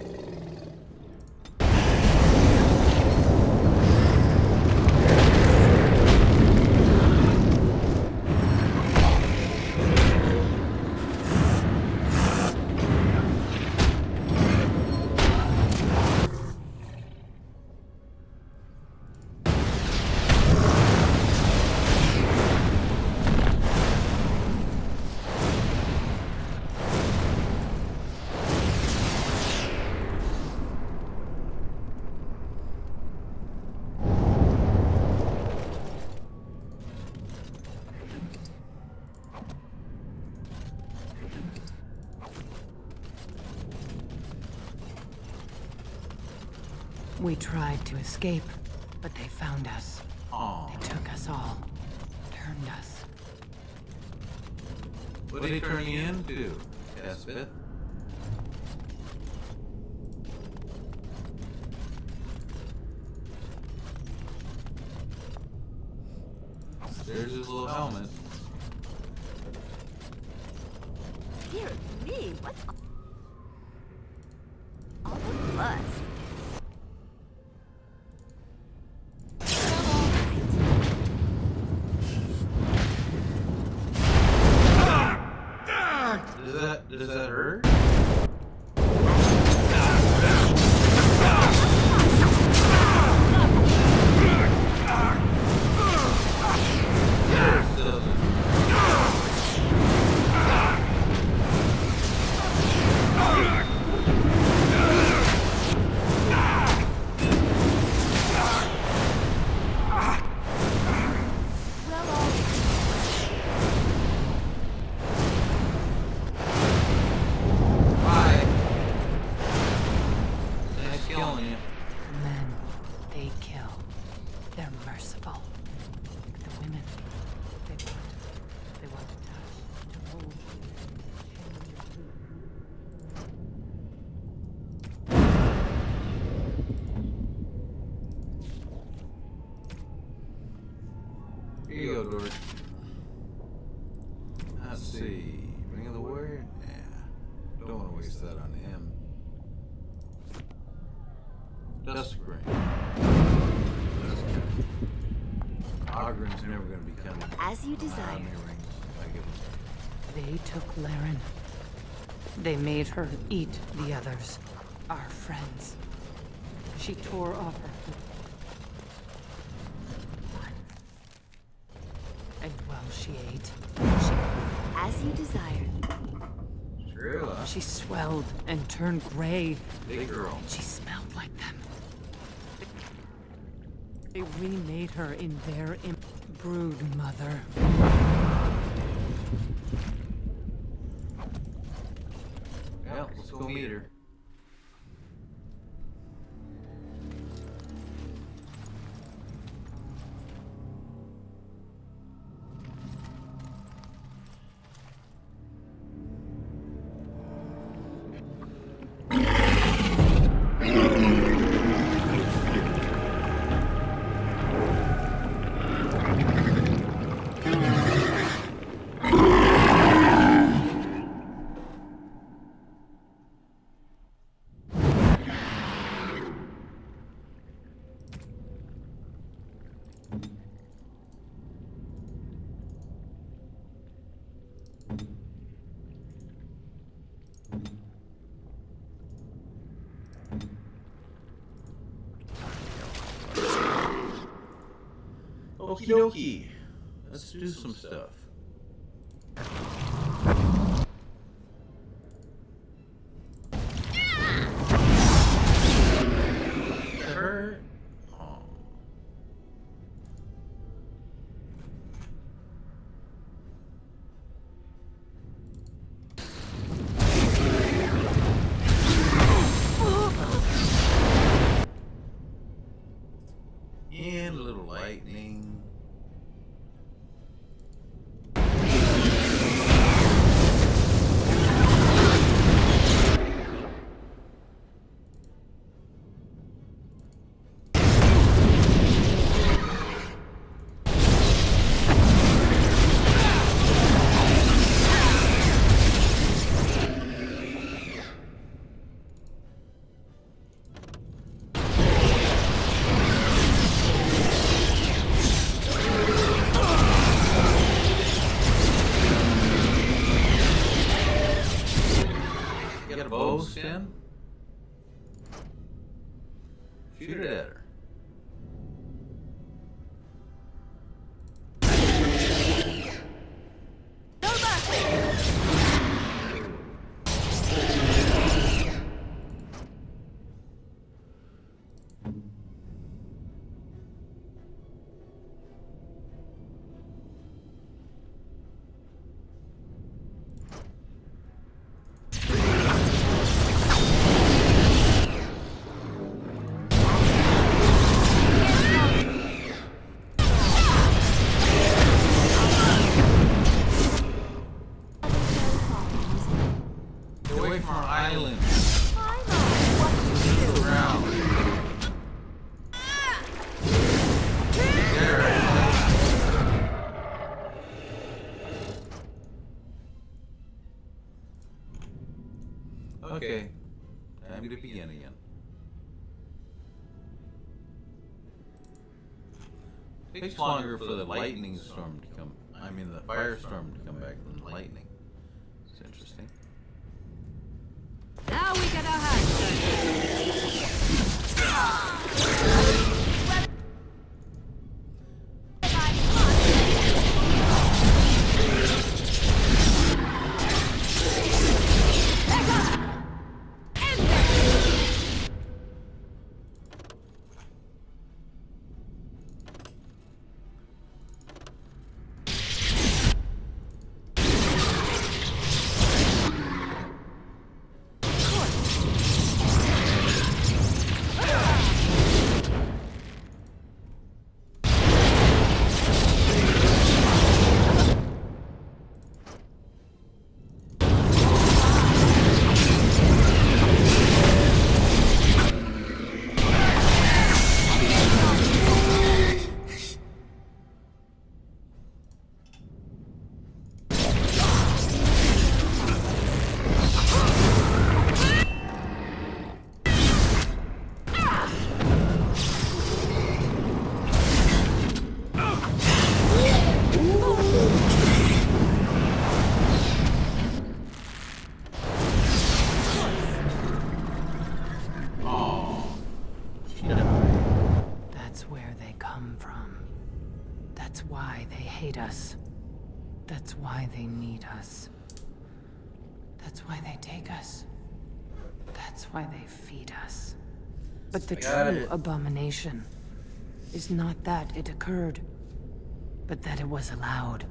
We tried to escape, but they found us. Aw. They took us all. Turned us. What did he turn you into, Elspeth? There's his little helmet. Dear me, what's all the fuss? Does that hurt? Men, they kill. They're merciful. Like the women. They want to touch, to hold. Here you go, Dory. Let's see. Ring of the Warrior? Yeah. Don't want to waste that on him. Dusk Ring. That's good. Ogren's never going to be coming. As you desire. How many rings I give him? They took Laren. They made her eat the others. Our friends. She tore off her and while she ate, As you desire. True, huh? she swelled and turned gray. Big girl. She smelled like them. They remade her in their brood mother. Yeah, let's go meet her. Okie dokie. Let's do some stuff. Her. Oh. And a little lightning. Get a bow, Stan? Shoot it at her. Get away from our island. Get around. There. Okay. Time to begin again. Takes longer for the lightning storm to come. I mean, the firestorm to come back than the lightning. It's interesting. Now we get our hands why they hate us. That's why they need us. That's why they take us. That's why they feed us. But the true abomination is not that it occurred, but that it was allowed.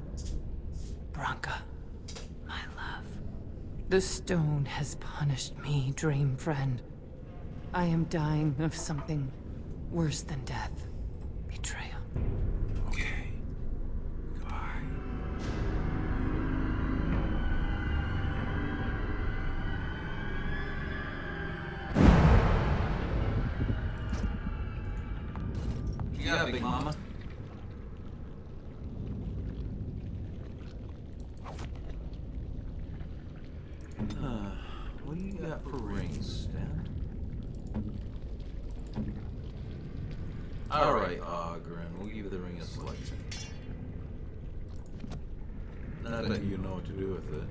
Branka, my love. The stone has punished me, dream friend. I am dying of something worse than death. Betrayal. Okay. Goodbye. You got it, Big Mama. What do you got for rings, Stan? Alright, Grin, we'll give you the ring of selection. Not that you know what to do with it.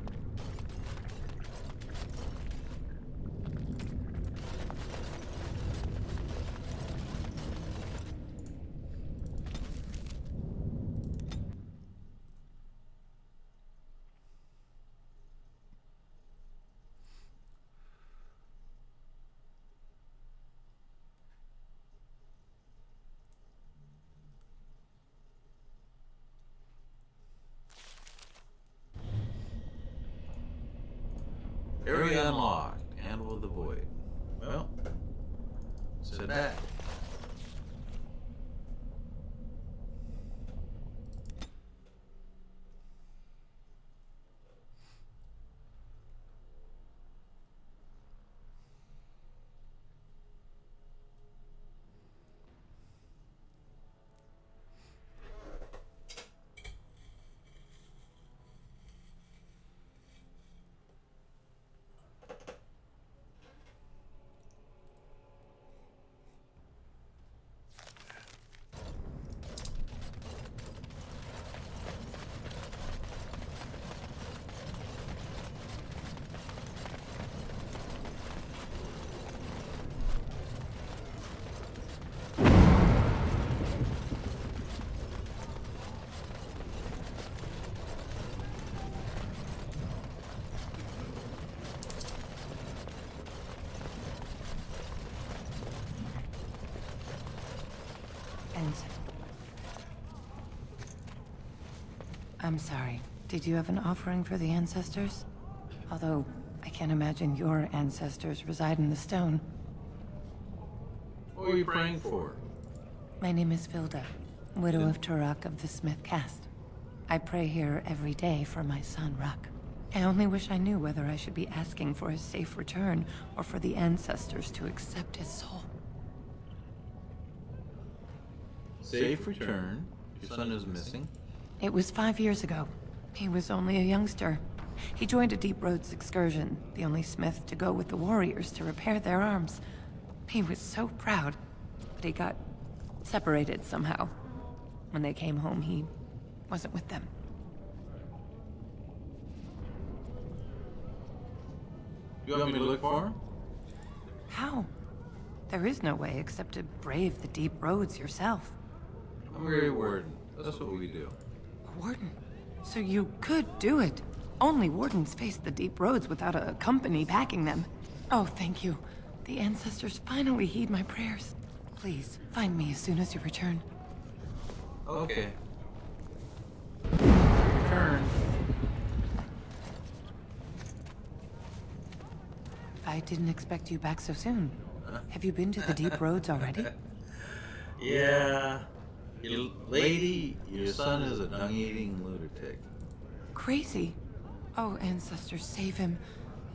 Area unlocked. Anvil of the Void. Well, sit back. I'm sorry. Did you have an offering for the ancestors? Although, I can't imagine your ancestors reside in the stone. What are you praying for? My name is Vilda, widow of Turok of the Smith caste. I pray here every day for my son, Ruck. I only wish I knew whether I should be asking for his safe return or for the ancestors to accept his soul. Safe return. Your son is missing. It was 5 years ago. He was only a youngster. He joined a Deep Roads excursion, the only smith to go with the warriors to repair their arms. He was so proud, but he got separated somehow. When they came home, he wasn't with them. You want me to look for him? How? There is no way except to brave the Deep Roads yourself. I'm Gray Warden. That's what we do. A warden? So you could do it. Only wardens face the Deep Roads without a company backing them. Oh, thank you. The ancestors finally heed my prayers. Please, find me as soon as you return. Okay. Return. I didn't expect you back so soon. Have you been to the Deep Roads already? Yeah. Lady, your son is a dung-eating lunatic. Crazy. Oh, ancestors, save him.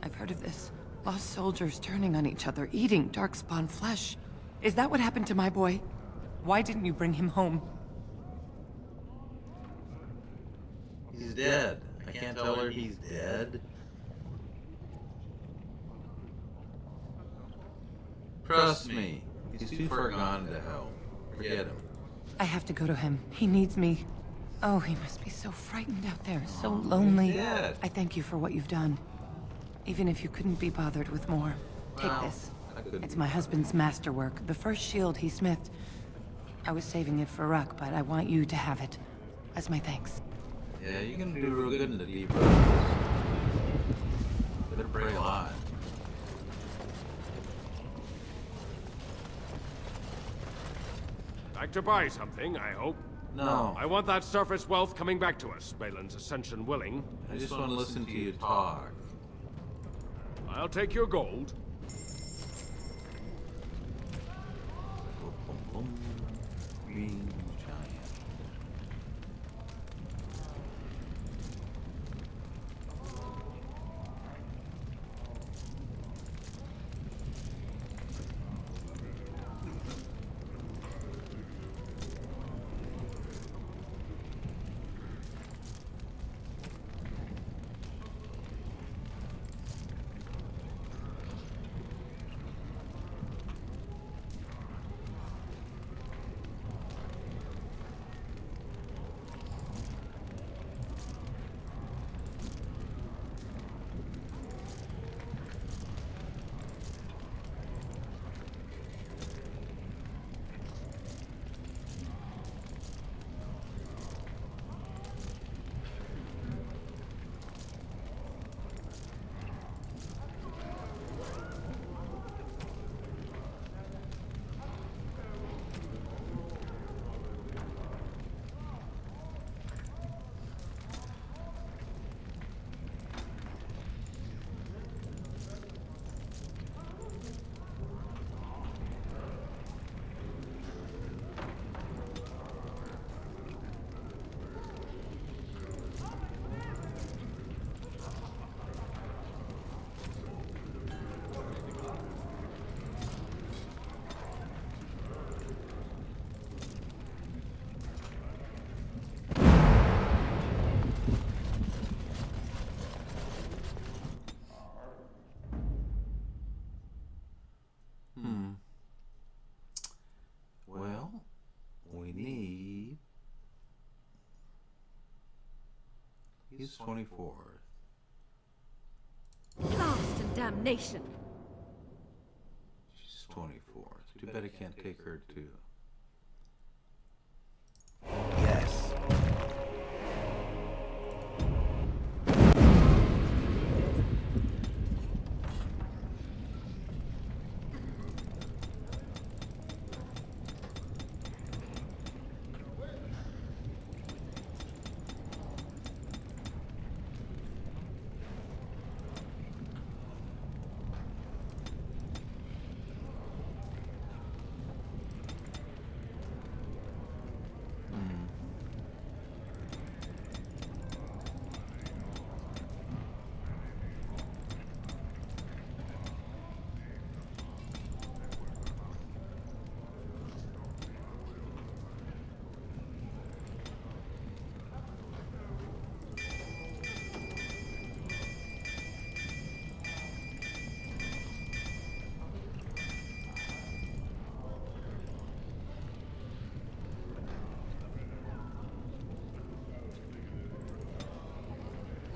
I've heard of this. Lost soldiers turning on each other, eating Darkspawn flesh. Is that what happened to my boy? Why didn't you bring him home? He's dead. I can't tell her he's dead. Trust me, he's too far gone to hell. Forget him. I have to go to him. He needs me. Oh, he must be so frightened out there, so lonely. He's dead. I thank you for what you've done. Even if you couldn't be bothered with more. Take Well, this. I couldn't It's be my husband's masterwork, the first shield he smithed. I was saving it for Ruck, but I want you to have it. as my thanks. Yeah, you can do real good in the deep roads. Better pray a lot. Like to buy something, I hope. No, I want that surface wealth coming back to us, Balin's ascension willing. I just want to listen to you talk. I'll take your gold. Green giant. Well, we need... He's 24th. Blast and damnation! She's 24th. Too bad I can't take her too. Yes.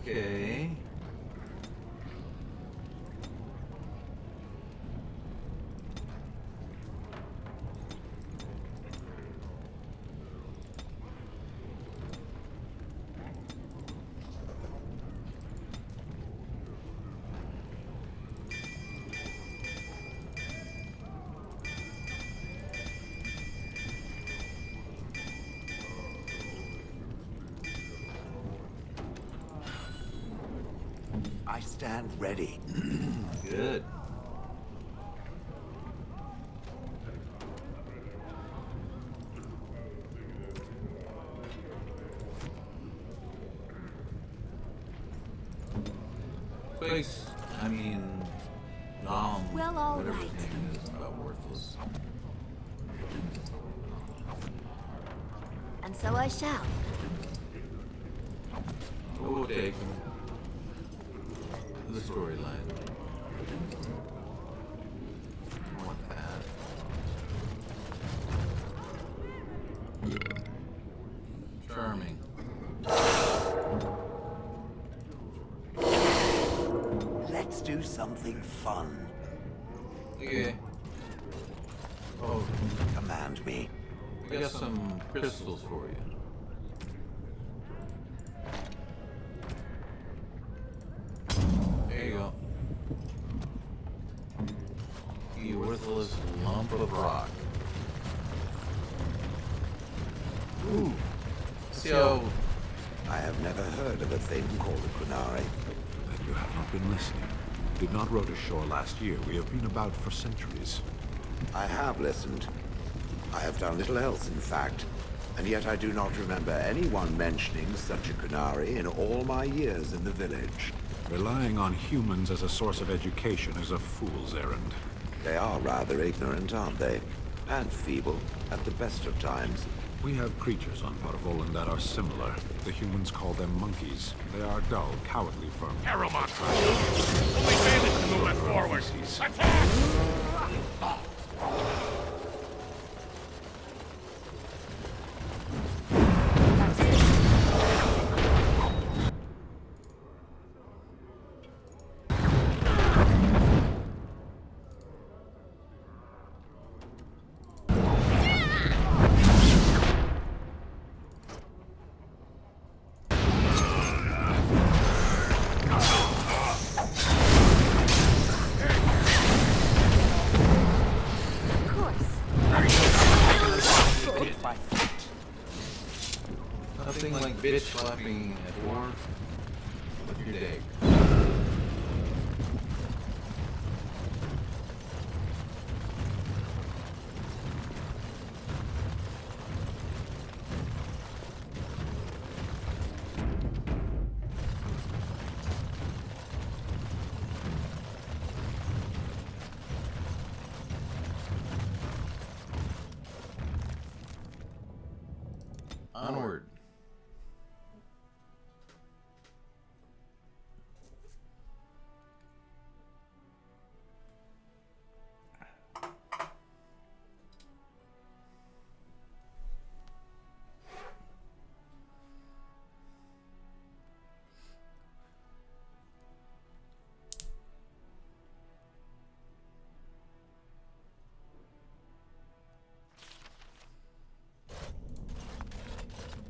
Okay. I stand ready. Good. Place, I mean, Well, all whatever right. his name is, about worthless. And so I shall. We'll take him. The storyline. I want that. Charming. Let's do something fun. Okay. Oh, Command me. I got some crystals for you. you worthless lump of rock. Ooh. So, I have never heard of a thing called a Qunari. Then you have not been listening. We did not row to shore last year. We have been about for centuries. I have listened. I have done little else, in fact. And yet I do not remember anyone mentioning such a Qunari in all my years in the village. Relying on humans as a source of education is a fool's errand. They are rather ignorant, aren't they? And feeble, at the best of times. We have creatures on Barvolan that are similar. The humans call them monkeys. They are dull, cowardly vermin. Aeromock! Only bandits can move us forward! Attack! nothing like bitch slapping a dwarf with your dick. Onward.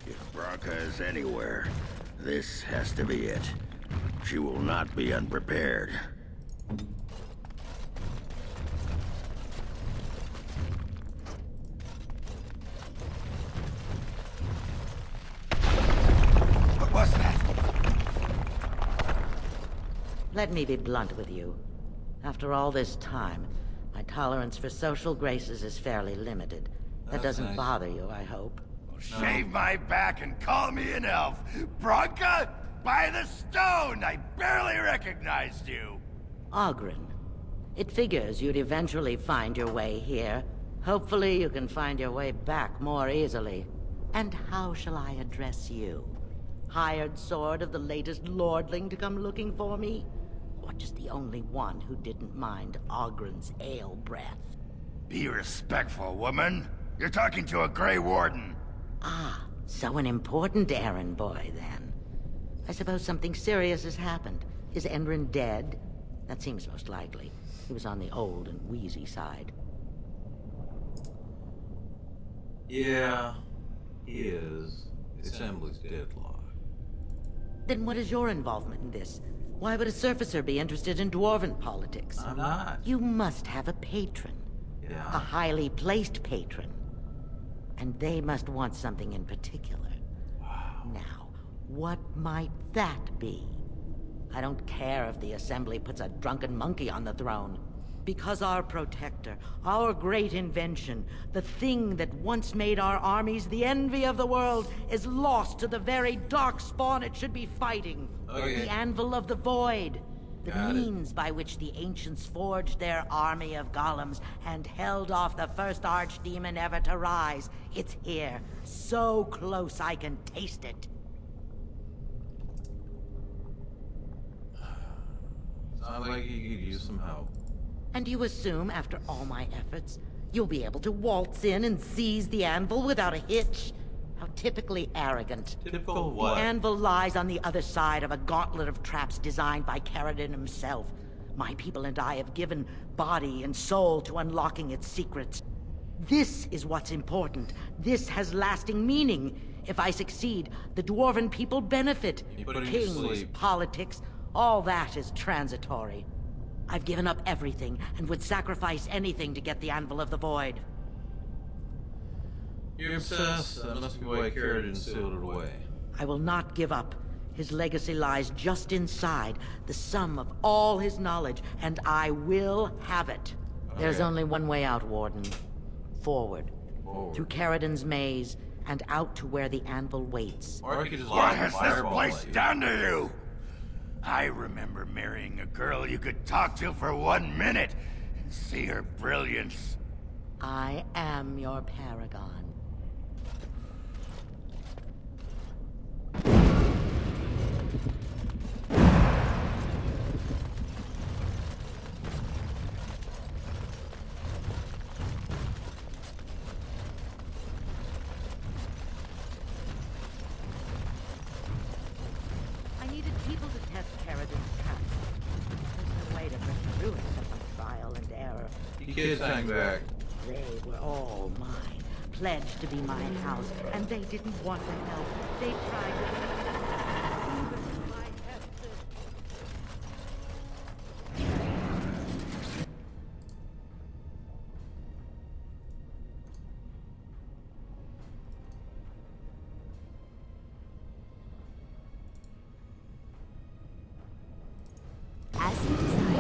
If Branka is anywhere, this has to be it. She will not be unprepared. What was that? Let me be blunt with you. After all this time, my tolerance for social graces is fairly limited. That doesn't nice. bother you, I hope. Shave my back and call me an elf. Branka, by the stone, I barely recognized you. Ogren. It figures you'd eventually find your way here. Hopefully you can find your way back more easily. And how shall I address you? Hired sword of the latest lordling to come looking for me? Or just the only one who didn't mind Ogren's ale breath? Be respectful, woman. You're talking to a Grey Warden. Ah, so an important errand boy, then. I suppose something serious has happened. Is Endrin dead? That seems most likely. He was on the old and wheezy side. Yeah, he is. The Assembly's deadlocked. Then what is your involvement in this? Why would a surfacer be interested in dwarven politics? I'm not. You must have a patron. Yeah. A highly placed patron. And they must want something in particular. Wow. Now, what might that be? I don't care if the Assembly puts a drunken monkey on the throne. Because our protector, our great invention, the thing that once made our armies the envy of the world, is lost to the very Darkspawn it should be fighting. Okay. The Anvil of the Void. The Got it. means by which the ancients forged their army of golems and held off the first archdemon ever to rise. It's here, so close I can taste it. Sounds like you could use some help. And you assume, after all my efforts, you'll be able to waltz in and seize the anvil without a hitch? How typically arrogant. Typical what? The anvil lies on the other side of a gauntlet of traps designed by Caradon himself. My people and I have given body and soul to unlocking its secrets. This is what's important. This has lasting meaning. If I succeed, the dwarven people benefit. You put him to Kings, sleep. politics, all that is transitory. I've given up everything and would sacrifice anything to get the Anvil of the Void. You're obsessed. That must be why Carradine sealed it away. I will not give up. His legacy lies just inside, the sum of all his knowledge, and I will have it. Okay. There's only one way out, Warden. Forward. Through Carradine's maze, and out to where the Anvil waits. Or I could just What light a has this fireball place at you. done to you? I remember marrying a girl you could talk to for 1 minute and see her brilliance. I am your paragon. I needed people to test Carradine's trust. There's no way to break through it except by trial and error. You kids hang back. They were all mine, pledged to be my house, and they didn't want to help. They tried to... Even my Hester. As you desire.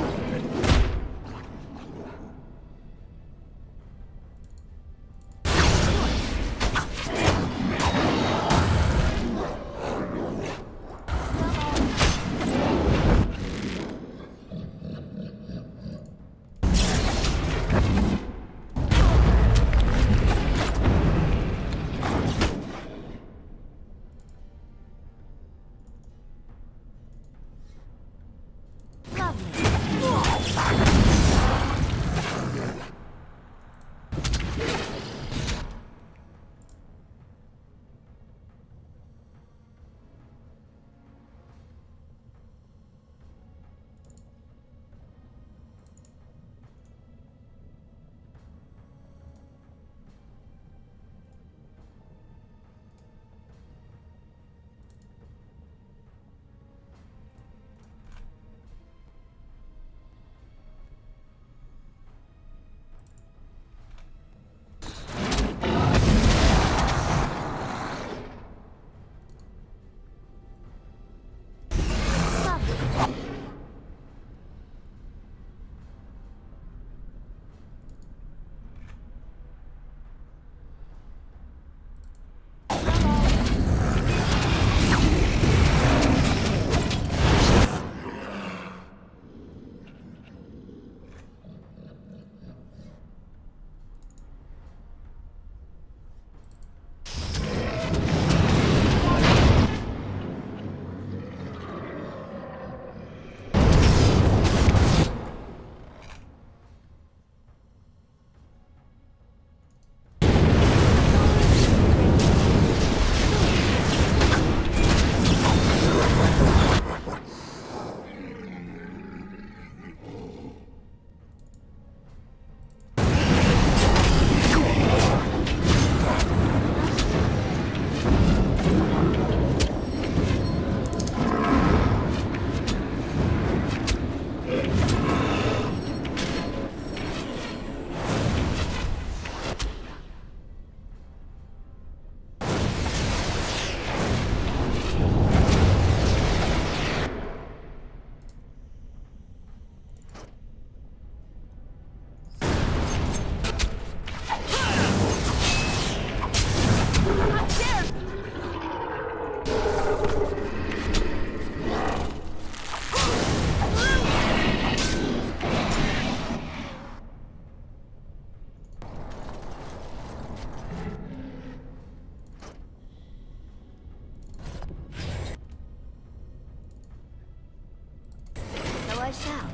I shall.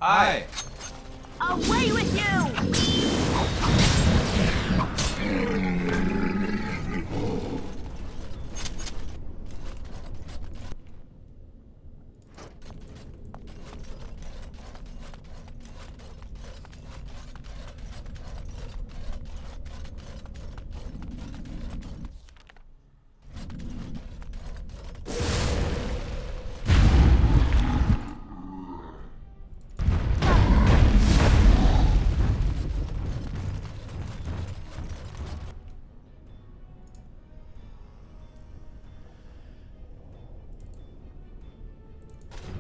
Hi. Away with you!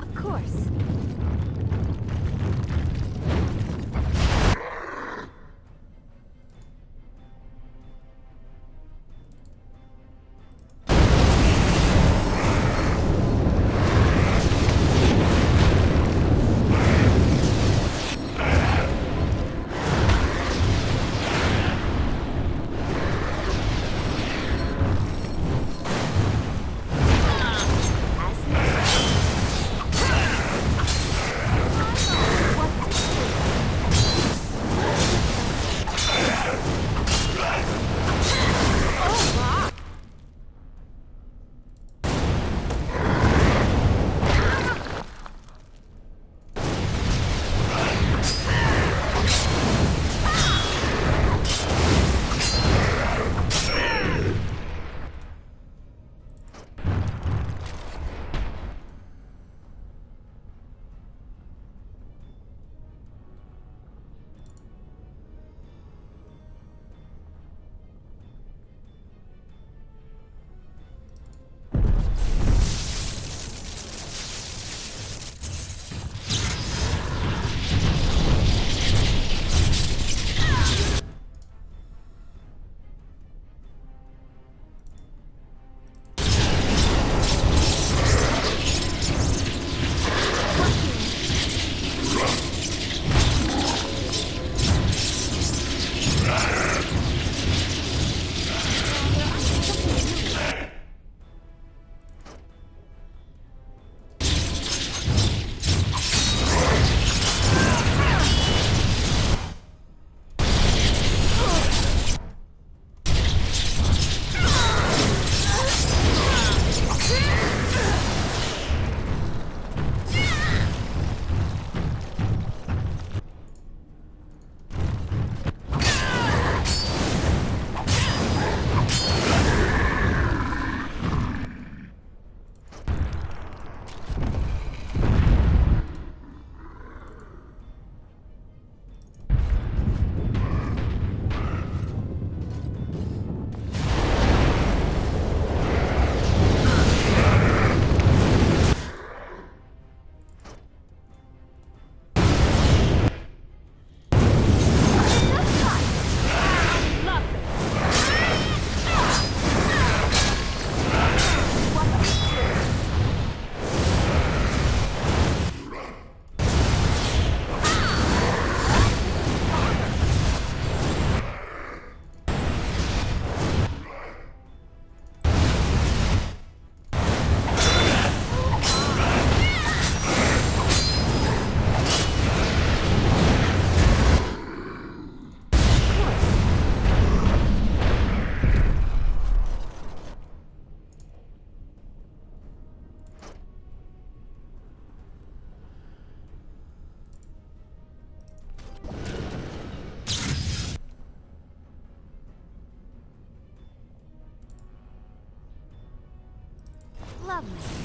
Of course. Lovely.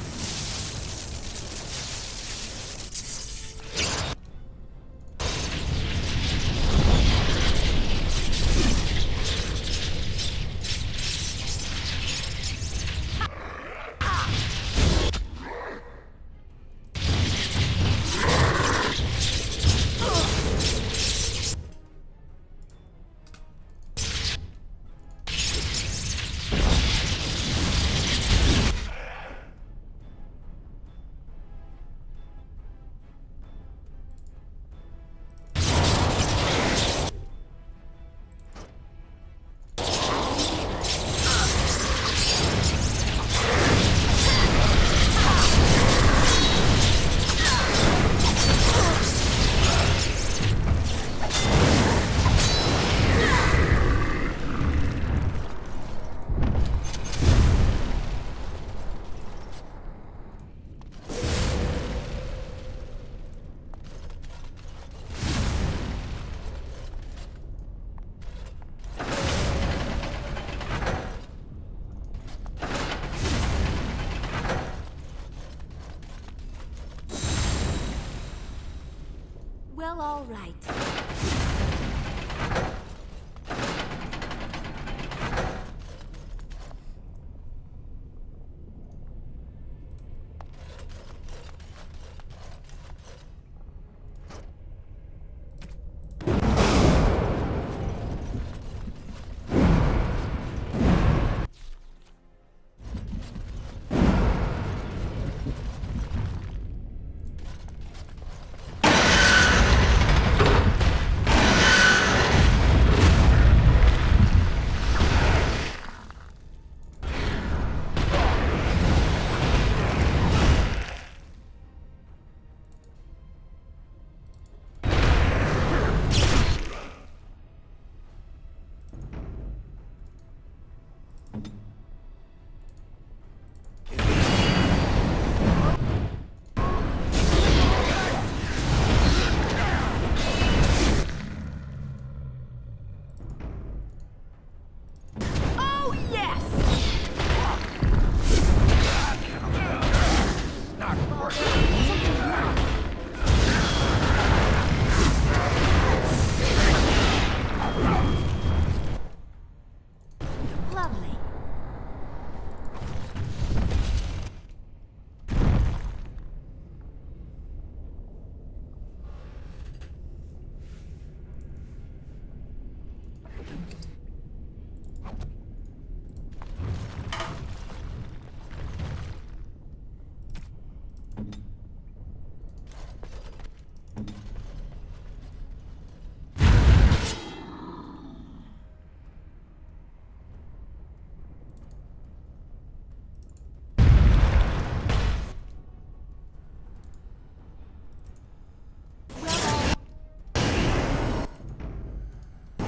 Well, all right.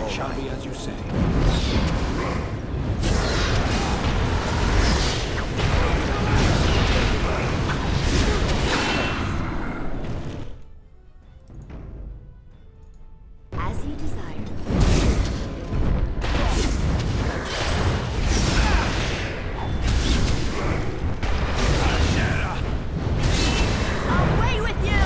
Shall be as you say. As you desire. Away with you!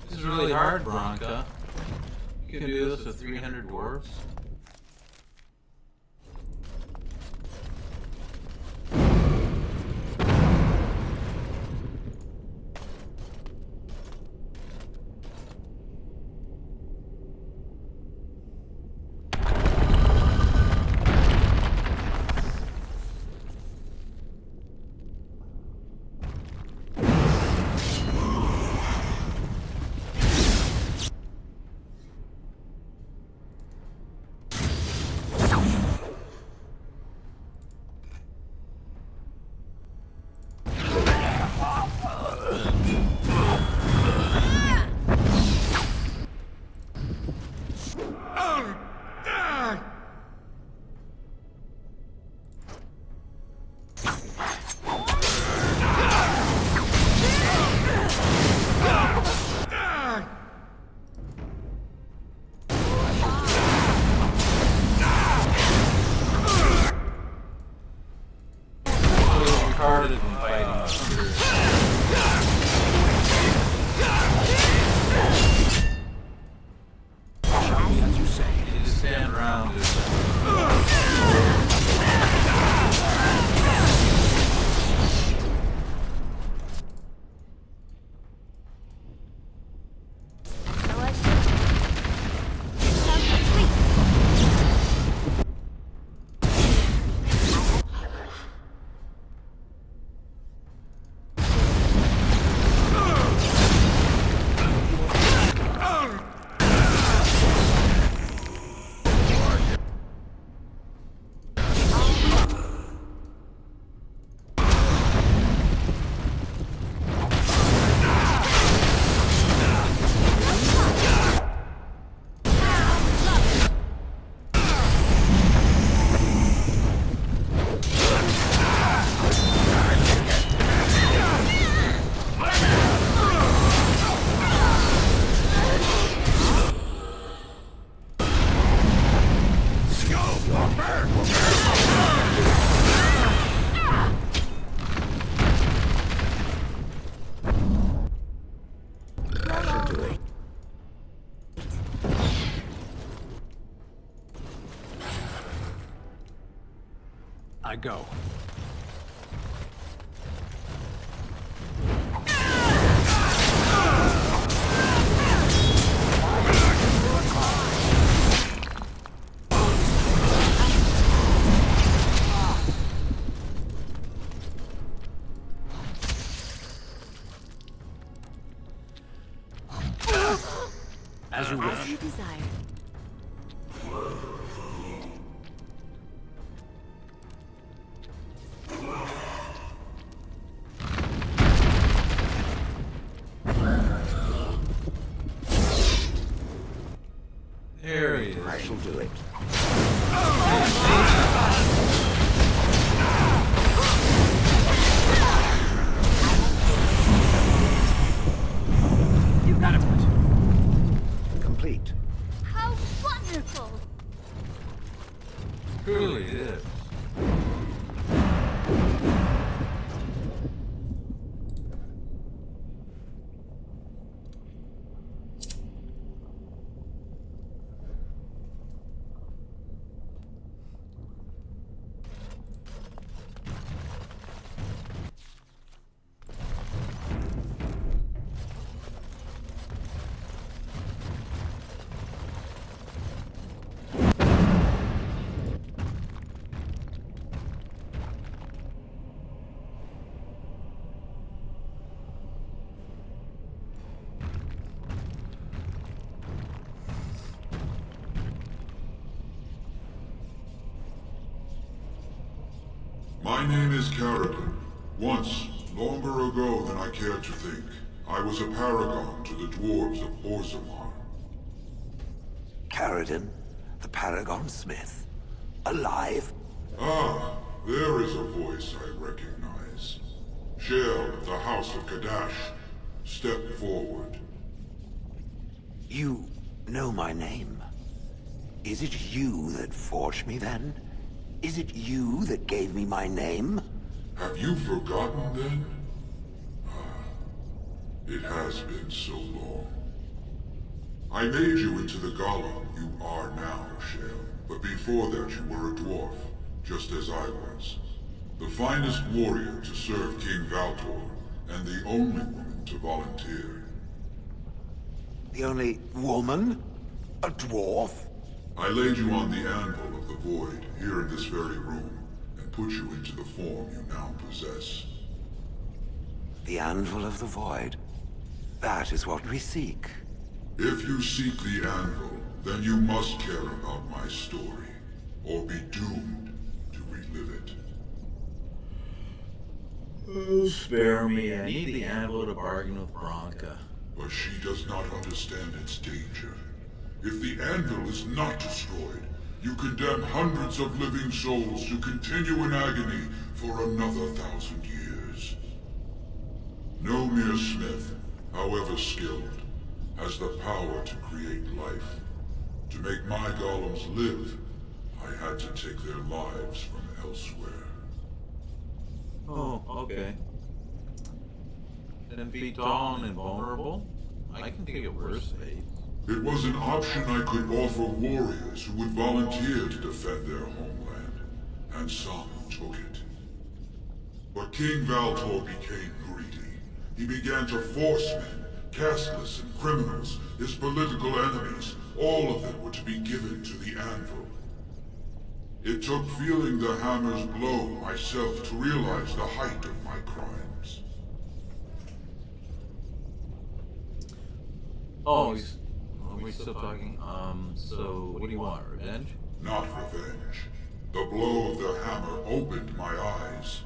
This is really hard, Branka. You can do this with 300 dwarves? I go. As you wish. As you desire. There he is. I shall do it. You got it. Complete. How wonderful! Truly it is. My name is Carradine. Once, longer ago than I cared to think, I was a paragon to the dwarves of Orzammar. Carradine, the Paragon Smith. Alive? Ah, there is a voice I recognize. Shale of the House of Kadash. Step forward. You know my name. Is it you that forged me then? Is it you that gave me my name? Have you forgotten then? It has been so long. I made you into the golem you are now, Shale. But before that you were a dwarf, just as I was. The finest warrior to serve King Valtor, and the only woman to volunteer. The only woman? A dwarf? I laid you on the anvil of the void, here in this very room, and put you into the form you now possess. The anvil of the void. That is what we seek. If you seek the anvil, then you must care about my story, or be doomed to relive it. Oh, spare me. I need the anvil to bargain with Branka. But she does not understand its danger. If the anvil is not destroyed, you condemn hundreds of living souls to continue in agony for another 1,000 years. No mere smith, however skilled, has the power to create life. To make my golems live, I had to take their lives from elsewhere. Oh, okay. 10 feet tall and invulnerable? I can take it worse fates. It was an option I could offer warriors who would volunteer to defend their homeland, and some took it. But King Valtor became greedy. He began to force men, casteless and criminals, his political enemies, all of them were to be given to the anvil. It took feeling the hammer's blow myself to realize the height of my crimes. Oh, we're still talking. So what do you want? Revenge? Not revenge. The blow of the hammer opened my eyes.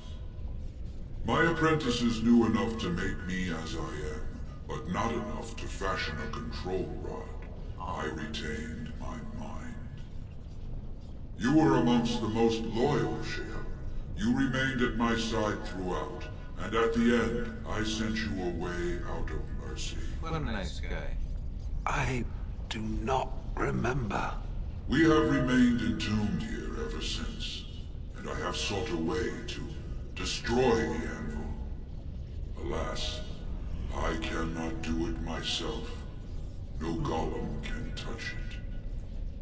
My apprentices knew enough to make me as I am, but not enough to fashion a control rod. I retained my mind. You were amongst the most loyal, Shale. You remained at my side throughout, and at the end, I sent you away out of mercy. What a nice guy. I do not remember. We have remained entombed here ever since, and I have sought a way to destroy the anvil. Alas, I cannot do it myself. No golem can touch it.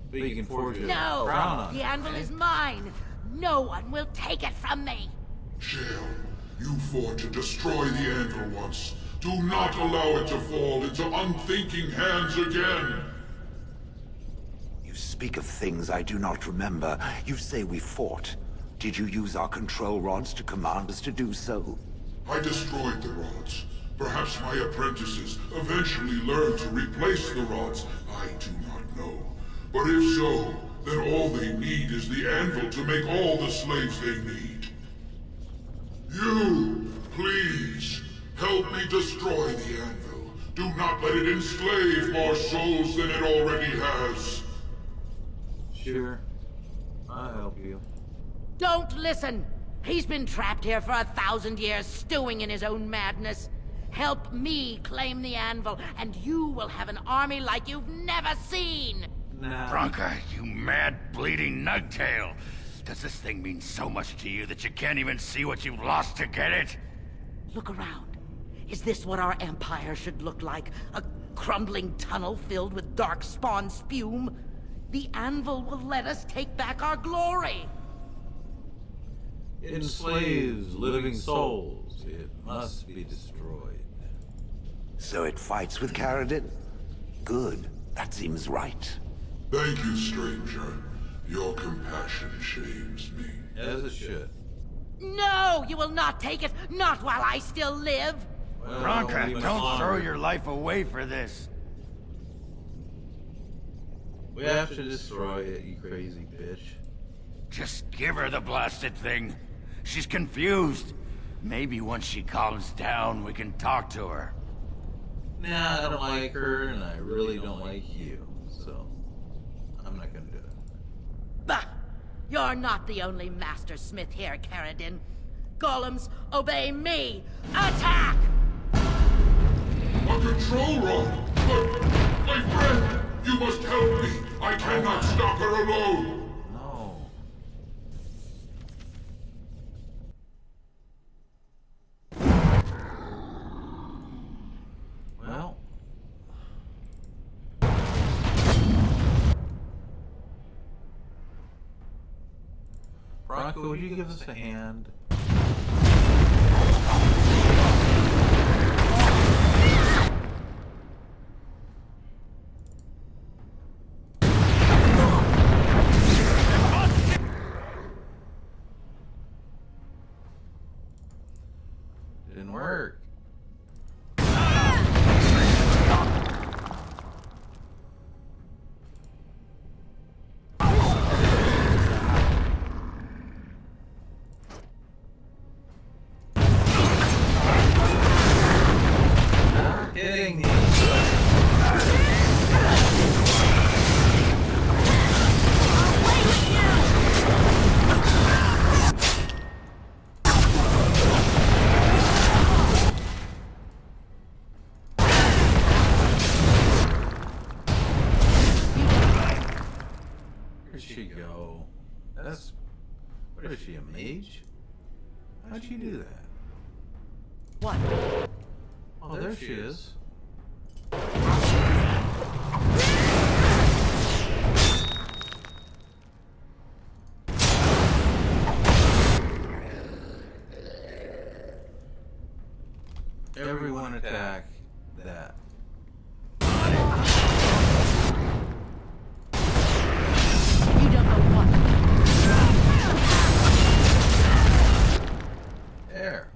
But you can forge a No! crown on The it, anvil right? is mine! No one will take it from me! Shale, you fought to destroy the anvil once. Do not allow it to fall into unthinking hands again! You speak of things I do not remember. You say we fought. Did you use our control rods to command us to do so? I destroyed the rods. Perhaps my apprentices eventually learned to replace the rods. I do not know. But if so, then all they need is the anvil to make all the slaves they need. You, please, help me destroy the anvil. Do not let it enslave more souls than it already has. Sure. I'll help you. Don't listen! He's been trapped here for 1,000 years, stewing in his own madness. Help me claim the anvil, and you will have an army like you've never seen! Nah. Branka, you mad, bleeding nugtail! Does this thing mean so much to you that you can't even see what you've lost to get it? Look around. Is this what our empire should look like? A crumbling tunnel filled with Darkspawn spume? The anvil will let us take back our glory! It enslaves living souls. It must be destroyed. So it fights with Caradin? Good. That seems right. Thank you, stranger. Your compassion shames me. As it should. No! You will not take it! Not while I still live! Well, Branka, don't throw your life away for this. We have to destroy it, you crazy bitch. Just give her the blasted thing. She's confused. Maybe once she calms down, we can talk to her. Nah, I don't like her, and I really don't like you, so I'm not gonna do it. Bah! You're not the only master smith here, Caradin. Golems, obey me! Attack! A control rod! But, my friend, you must help me! I cannot stop her alone! No. Well. Branka, would you give us a hand? Didn't work. Hitting me. Where'd she go? That's... What is she, a mage? How'd she do that? What? Oh, there she is. Everyone attack that. You don't know what. There.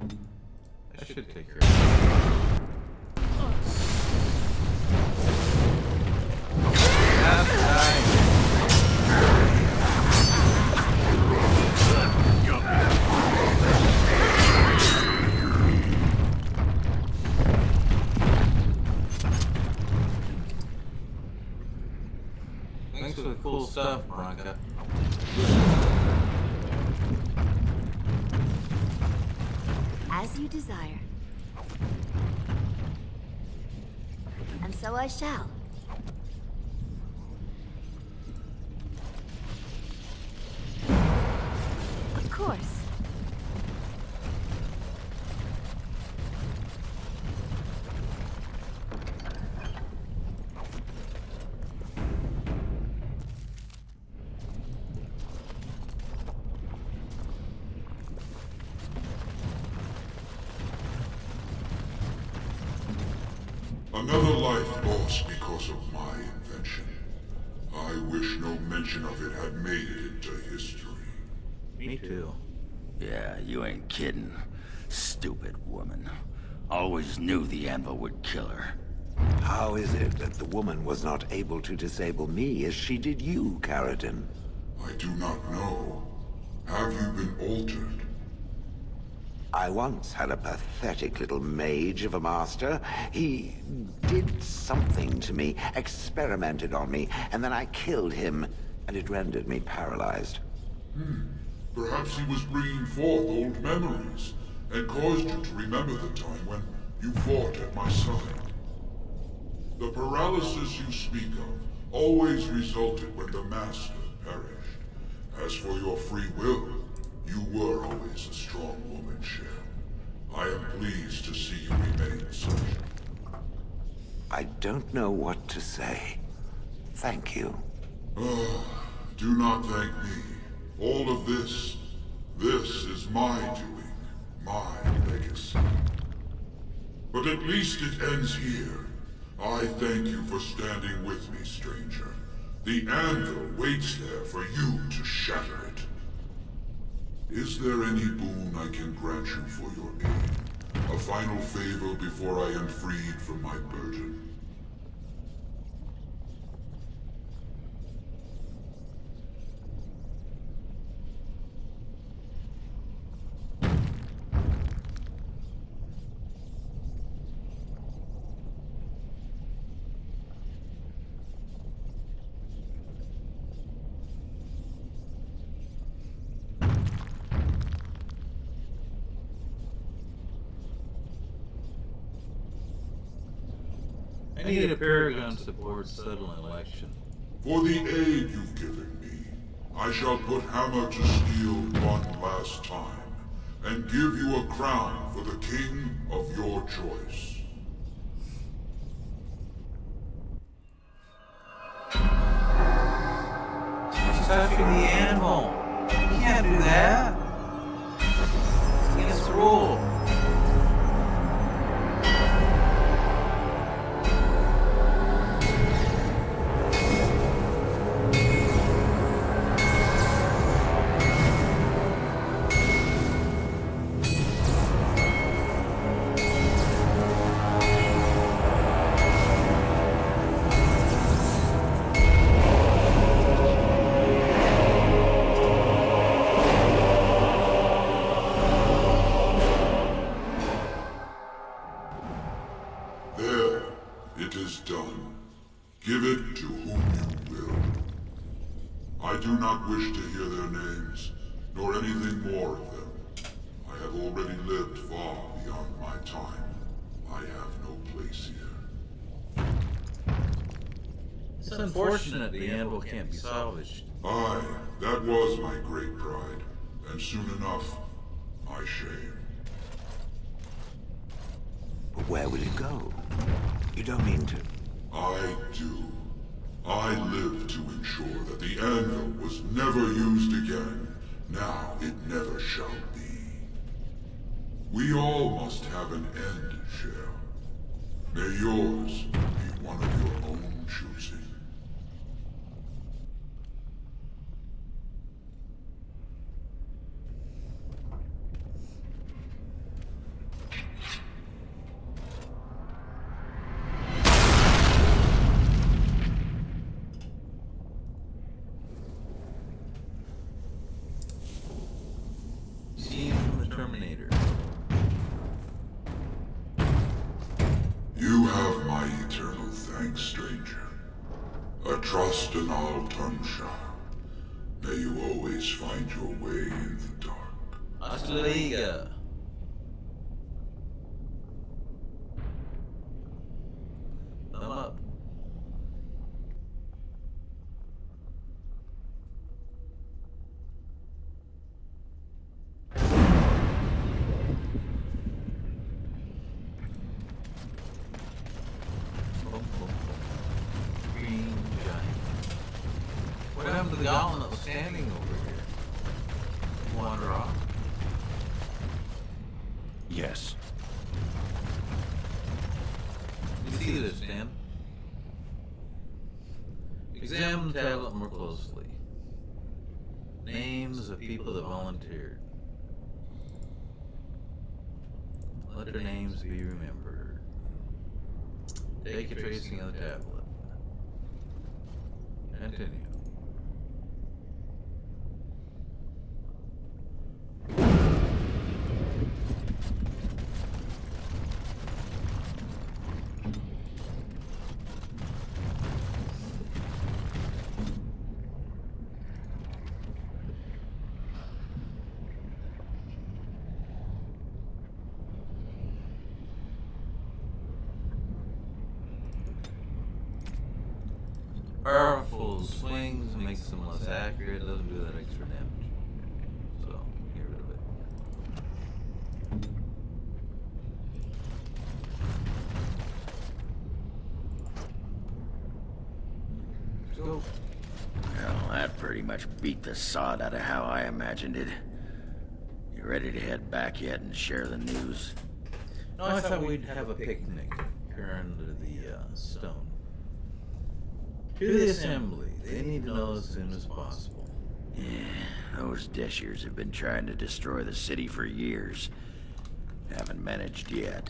That should take her out. Thanks for the cool stuff, Branka. As you desire. And so I shall. Of course. Another life lost because of my invention. I wish no mention of it had made it into history. Me too. Yeah, you ain't kidding. Stupid woman. Always knew the anvil would kill her. How is it that the woman was not able to disable me as she did you, Carradine? I do not know. Have you been altered? I once had a pathetic little mage of a master. He did something to me, experimented on me, and then I killed him, and it rendered me paralyzed. Perhaps he was bringing forth old memories, and caused you to remember the time when you fought at my side. The paralysis you speak of always resulted when the Master perished. As for your free will, you were always a strong woman, Shell. I am pleased to see you remain such. I don't know what to say. Thank you. Do not thank me. All of this is my doing, my legacy. But at least it ends here. I thank you for standing with me, stranger. The anvil waits there for you to shatter it. Is there any boon I can grant you for your aid? A final favor before I am freed from my burden? I need a Paragon support settle an election. For the aid you've given me, I shall put hammer to steel one last time, and give you a crown for the king of your choice. It's touching the anvil. You can't do that. It's against the rule. Wish to hear their names, nor anything more of them. I have already lived far beyond my time. I have no place here. It's unfortunate the anvil can't be salvaged. Aye, that was my great pride, and soon enough, my shame. But where will it go? You don't mean to... I do. I live to ensure that the anvil was never used again. Now it never shall be. We all must have an end, Shell. May yours be one of your own choosing. Terminator. You have my eternal thanks, stranger. A trust in all Tunsha. May you always find your way in the dark. Hasta la liga. Thumb up. What happened to the goblin that was standing over here? Wander off. Yes. Is see this, Dan. Examine the tablet more closely. Names of people that volunteered. Let their names be remembered. Take a tracing of the tablet. Continue. Powerful swings makes them less accurate, doesn't do that extra damage. So, get rid of it. Let's go. Well, that pretty much beat the sod out of how I imagined it. You ready to head back yet and share the news? No, I thought we'd have a picnic here under the stone. To the assembly. They need to know as soon as possible. Yeah, those Deshers have been trying to destroy the city for years. Haven't managed yet.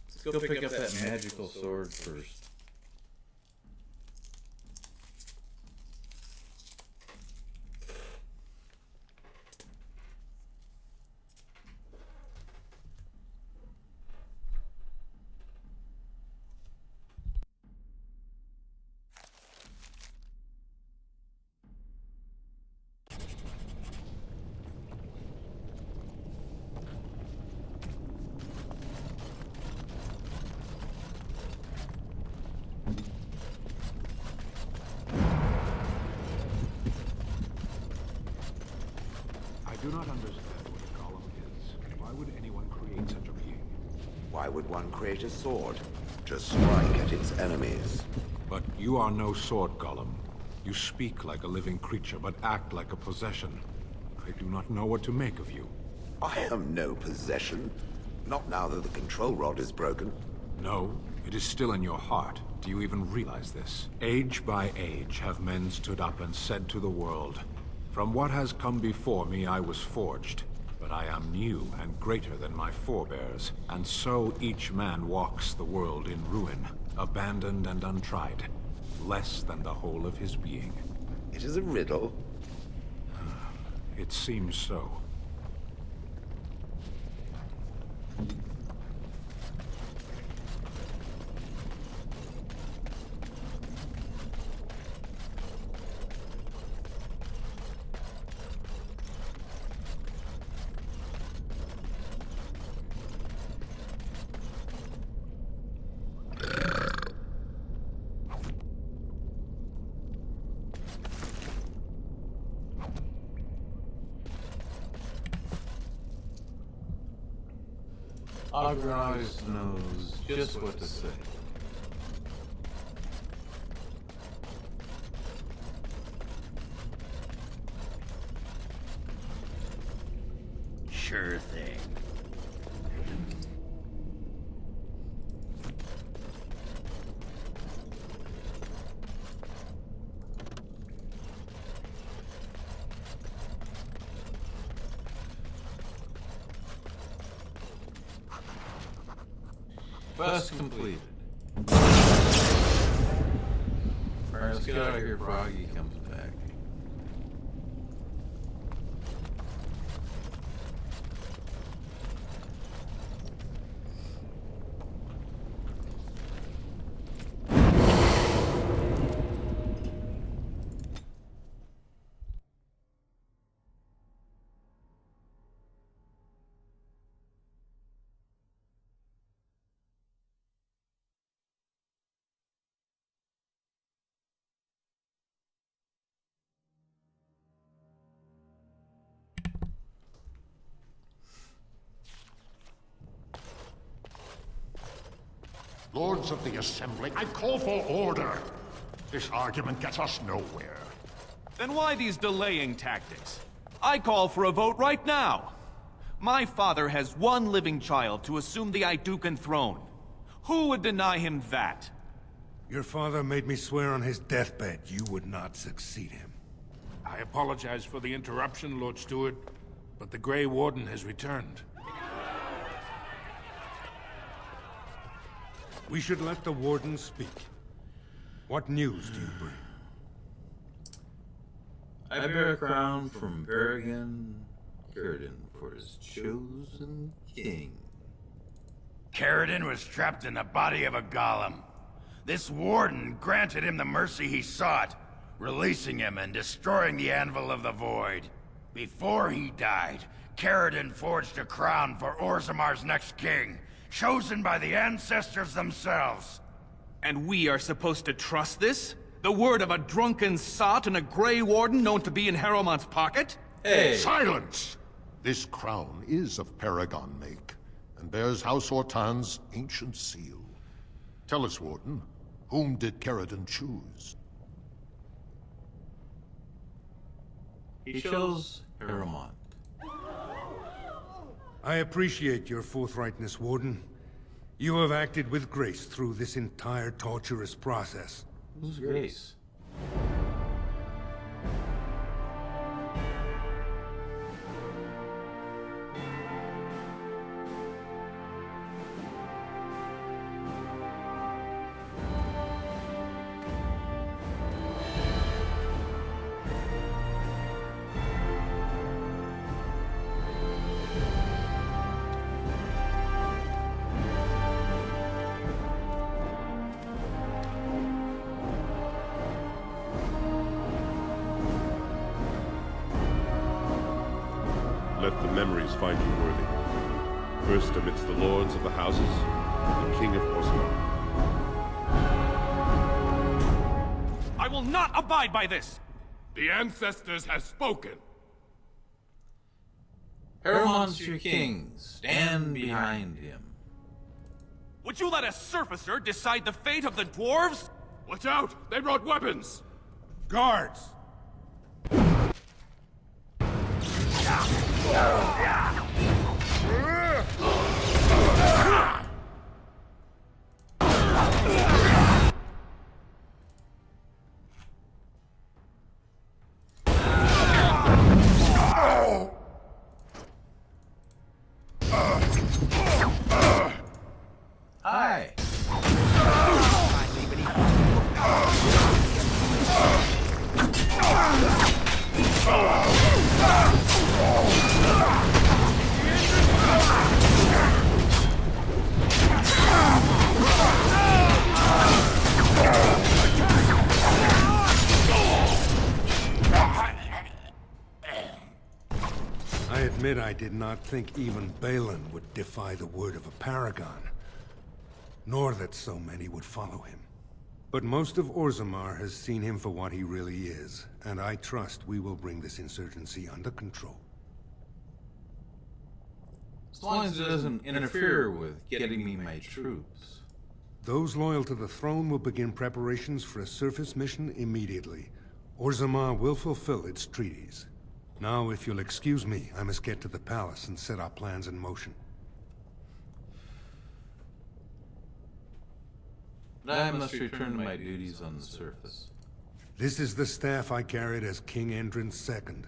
Let's go pick up that magical sword first. I do not understand what a golem is. Why would anyone create such a being? Why would one create a sword? To strike at its enemies. But you are no sword golem. You speak like a living creature, but act like a possession. I do not know what to make of you. I am no possession. Not now that the control rod is broken. No, it is still in your heart. Do you even realize this? Age by age have men stood up and said to the world, "From what has come before me I was forged, but I am new and greater than my forebears." And so each man walks the world in ruin, abandoned and untried, less than the whole of his being. It is a riddle. It seems so. Ogrenage knows just what to say. Sure thing. Quest completed. Alright, let's get out of here before Froggy comes back. Lords of the Assembly, I call for order. This argument gets us nowhere. Then why these delaying tactics? I call for a vote right now. My father has one living child to assume the Idukan throne. Who would deny him that? Your father made me swear on his deathbed you would not succeed him. I apologize for the interruption, Lord Steward, but the Grey Warden has returned. We should let the Warden speak. What news do you bring? I bear a crown from Paragon Círdan for his chosen king. Círdan was trapped in the body of a golem. This warden granted him the mercy he sought, releasing him and destroying the Anvil of the Void. Before he died, Círdan forged a crown for Orzamar's next king, chosen by the ancestors themselves. And we are supposed to trust this? The word of a drunken sot and a Grey Warden known to be in Harrowmont's pocket? Hey! Silence! This crown is of Paragon make, and bears House Hortan's ancient seal. Tell us, Warden, whom did Círdan choose? He chose Harrowmont. I appreciate your forthrightness, Warden. You have acted with grace through this entire torturous process. Who's Grace? Let the memories find you worthy. First amidst the lords of the houses, the King of Orzammar. I will not abide by this! The ancestors have spoken. Harrowmont's your king. Stand behind him. Would you let a surfacer decide the fate of the dwarves? Watch out! They brought weapons! Guards! Hi. I admit I did not think even Balin would defy the word of a paragon, nor that so many would follow him. But most of Orzammar has seen him for what he really is, and I trust we will bring this insurgency under control. As long as it doesn't interfere with getting me my troops. Those loyal to the throne will begin preparations for a surface mission immediately. Orzammar will fulfill its treaties. Now, if you'll excuse me, I must get to the palace and set our plans in motion. But I must return to my duties on the surface. This is the staff I carried as King Endrin's II.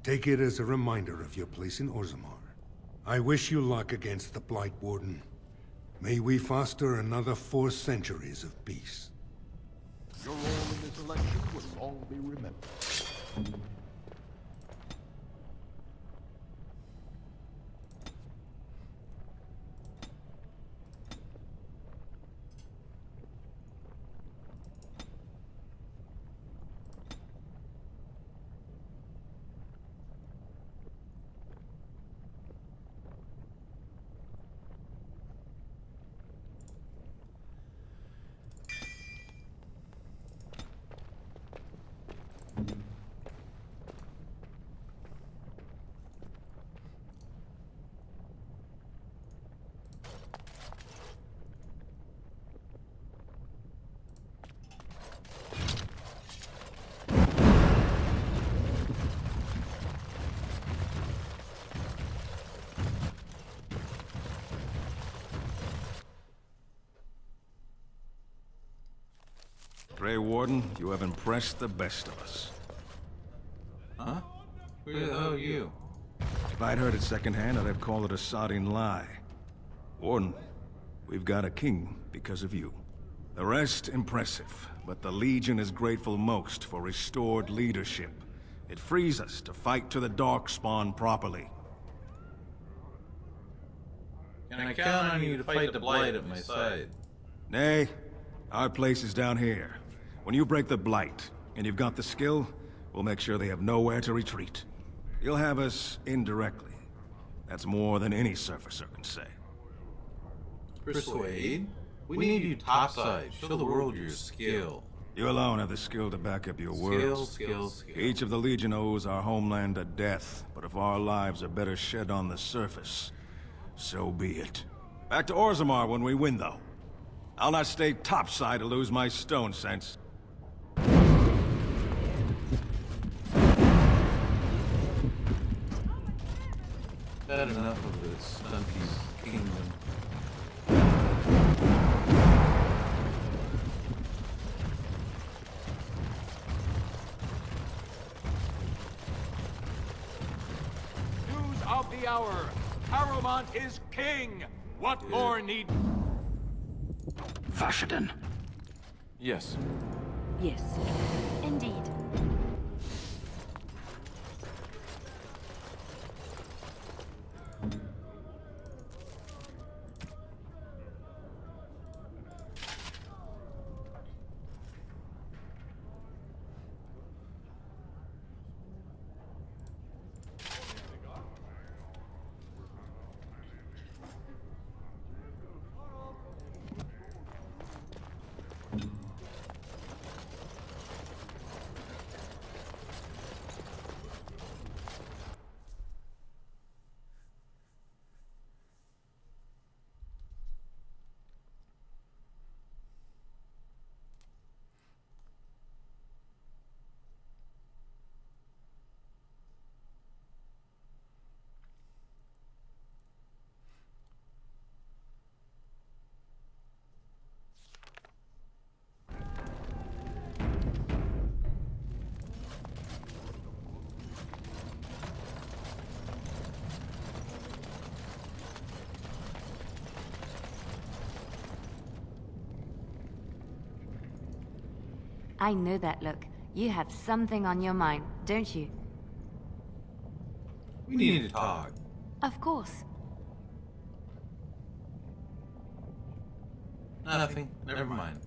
Take it as a reminder of your place in Orzammar. I wish you luck against the Blight Warden. May we foster another 4 centuries of peace. Your role in this election will long be remembered. Grey Warden, you have impressed the best of us. Huh? Who the hell are you? If I'd heard it secondhand, I'd have called it a sodding lie. Warden, we've got a king because of you. The rest, impressive, but the Legion is grateful most for restored leadership. It frees us to fight to the Darkspawn properly. Can I count on you to fight the Blight at my side? Nay, our place is down here. When you break the Blight, and you've got the skill, we'll make sure they have nowhere to retreat. You'll have us indirectly. That's more than any surfacer can say. Persuade? We need you topside. Show the world your skill. You alone have the skill to back up your words. Skill. Each of the Legion owes our homeland a death, but if our lives are better shed on the surface, so be it. Back to Orzammar when we win, though. I'll not stay topside to lose my stone sense. Had enough of this stunty kingdom. News of the hour. Harrowmont is king. What more need... Vashaden. Yes. Yes. Indeed. I know that look. You have something on your mind, don't you? We need to talk. Of course. Nothing. Never mind.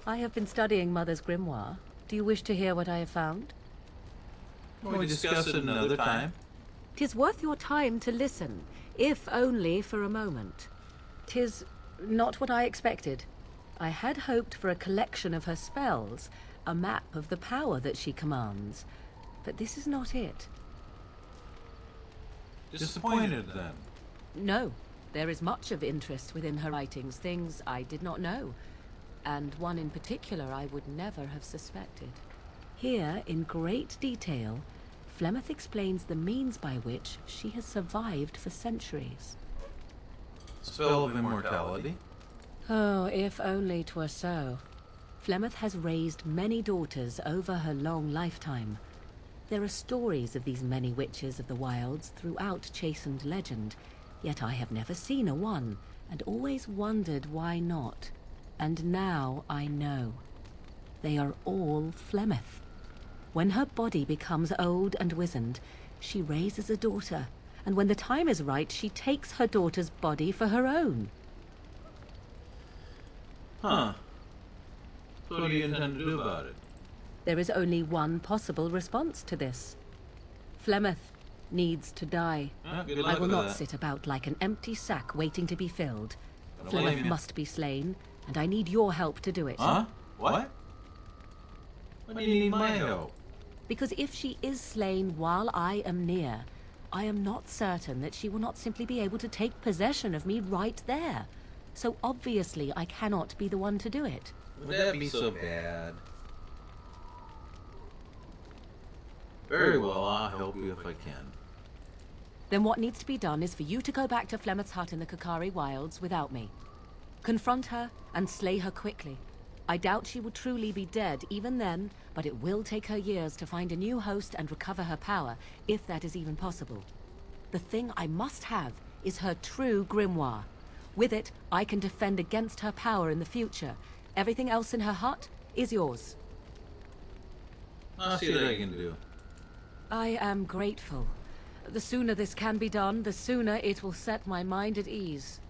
I have been studying Mother's grimoire. Do you wish to hear what I have found? Can we discuss it another time? 'Tis worth your time to listen, if only for a moment. 'Tis not what I expected. I had hoped for a collection of her spells, a map of the power that she commands. But this is not it. Disappointed, then? No. There is much of interest within her writings, things I did not know. And one in particular I would never have suspected. Here, in great detail, Flemeth explains the means by which she has survived for centuries. Spell of immortality? Oh, if only 'twere so. Flemeth has raised many daughters over her long lifetime. There are stories of these many witches of the wilds throughout chastened legend, yet I have never seen a one, and always wondered why not. And now I know. They are all Flemeth. When her body becomes old and wizened, she raises a daughter, and when the time is right, she takes her daughter's body for her own. Huh. So what do you intend to do about it? There is only one possible response to this. Flemeth, needs to die. Good I luck will with not that. sit about like an empty sack waiting to be filled. Don't blame Flemeth you. must be slain, and I need your help to do it. Huh? What? What do you need my help? Because if she is slain while I am near, I am not certain that she will not simply be able to take possession of me right there. So obviously I cannot be the one to do it. Would that be so bad? Very well, I'll help you if I can. Then what needs to be done is for you to go back to Flemeth's hut in the Kakari Wilds without me. Confront her and slay her quickly. I doubt she will truly be dead even then, but it will take her years to find a new host and recover her power, if that is even possible. The thing I must have is her true grimoire. With it, I can defend against her power in the future. Everything else in her hut is yours. I'll see what I can do. I am grateful. The sooner this can be done, the sooner it will set my mind at ease.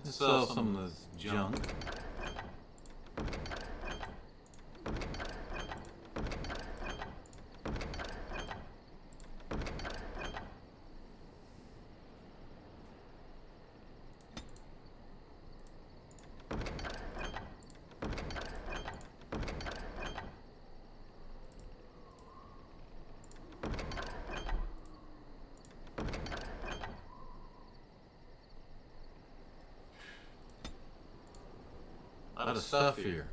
Sell some of this junk. A lot of stuff here.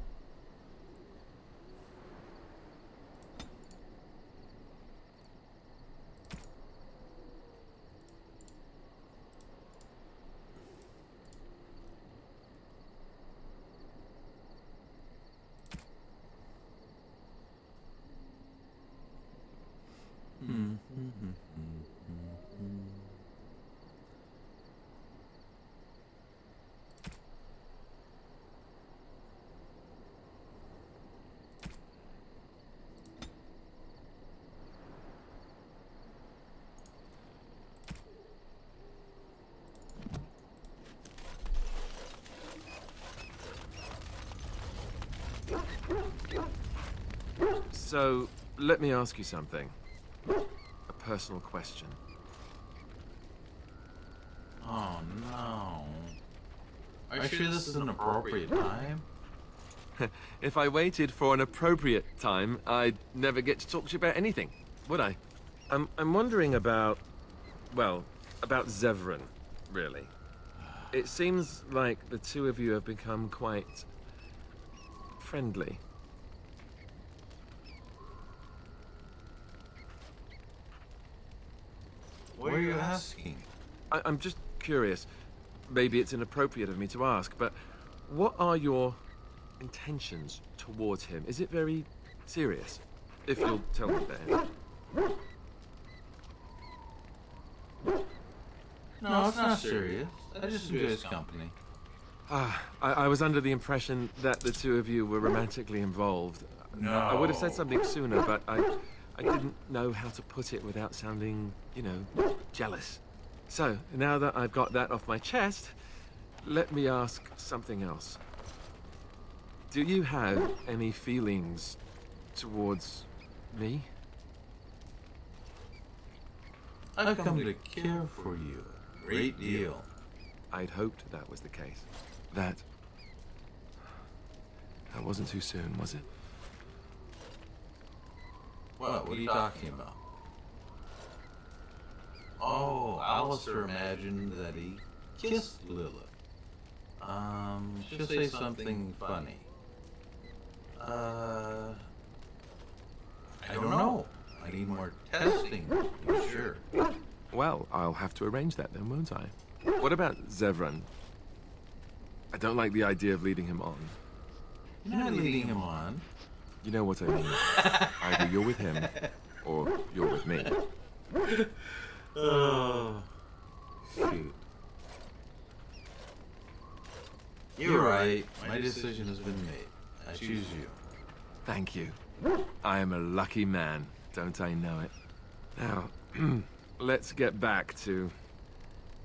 So, let me ask you something. A personal question. Oh no. Are you sure this is an appropriate time? If I waited for an appropriate time, I'd never get to talk to you about anything, would I? I'm wondering about, well, about Zevran, really. It seems like the two of you have become quite friendly. What are you asking? I'm just curious. Maybe it's inappropriate of me to ask, but what are your intentions towards him? Is it very serious? If you'll tell me that. No, it's not serious. I just enjoy his company. I was under the impression that the two of you were romantically involved. No. I would have said something sooner, but I didn't know how to put it without sounding, you know, jealous. So, now that I've got that off my chest, let me ask something else. Do you have any feelings towards me? I've come to care for you a great deal. I'd hoped that was the case. That wasn't too soon, was it? What are you talking about? Oh, Alistair imagined that he kissed Lillith. She'll say something funny. I don't know. I need more testing, to be sure. Well, I'll have to arrange that then, won't I? What about Zevran? I don't like the idea of leading him on. You're not leading him on. You know what I mean. Either you're with him, or you're with me. Oh, shoot. You're right. My decision has been made. I choose you. Thank you. I am a lucky man, don't I know it? Now, let's get back to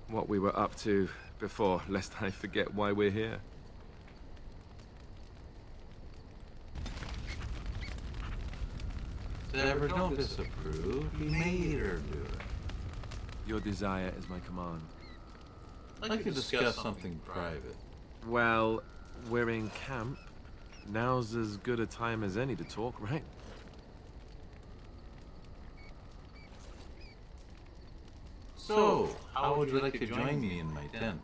what we were up to before, lest I forget why we're here. Deborah, don't disapprove. He made her do it. Your desire is my command. I'd like to discuss something private. Well, we're in camp. Now's as good a time as any to talk, right? So, how would you like to join me in my tent?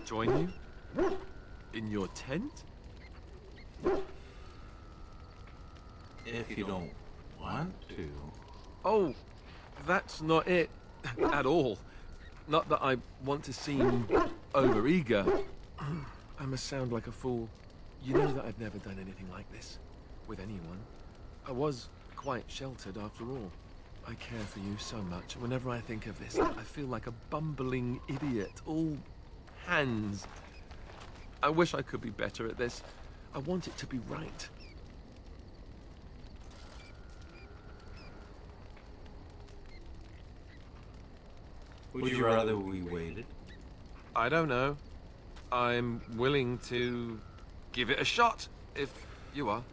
Join you? In your tent? If you don't want to. Oh, that's not it at all. Not that I want to seem overeager. I must sound like a fool. You know that I've never done anything like this with anyone. I was quite sheltered after all. I care for you so much. Whenever I think of this, I feel like a bumbling idiot. All hands. I wish I could be better at this. I want it to be right. Would you rather we waited? I don't know. I'm willing to give it a shot, if you are.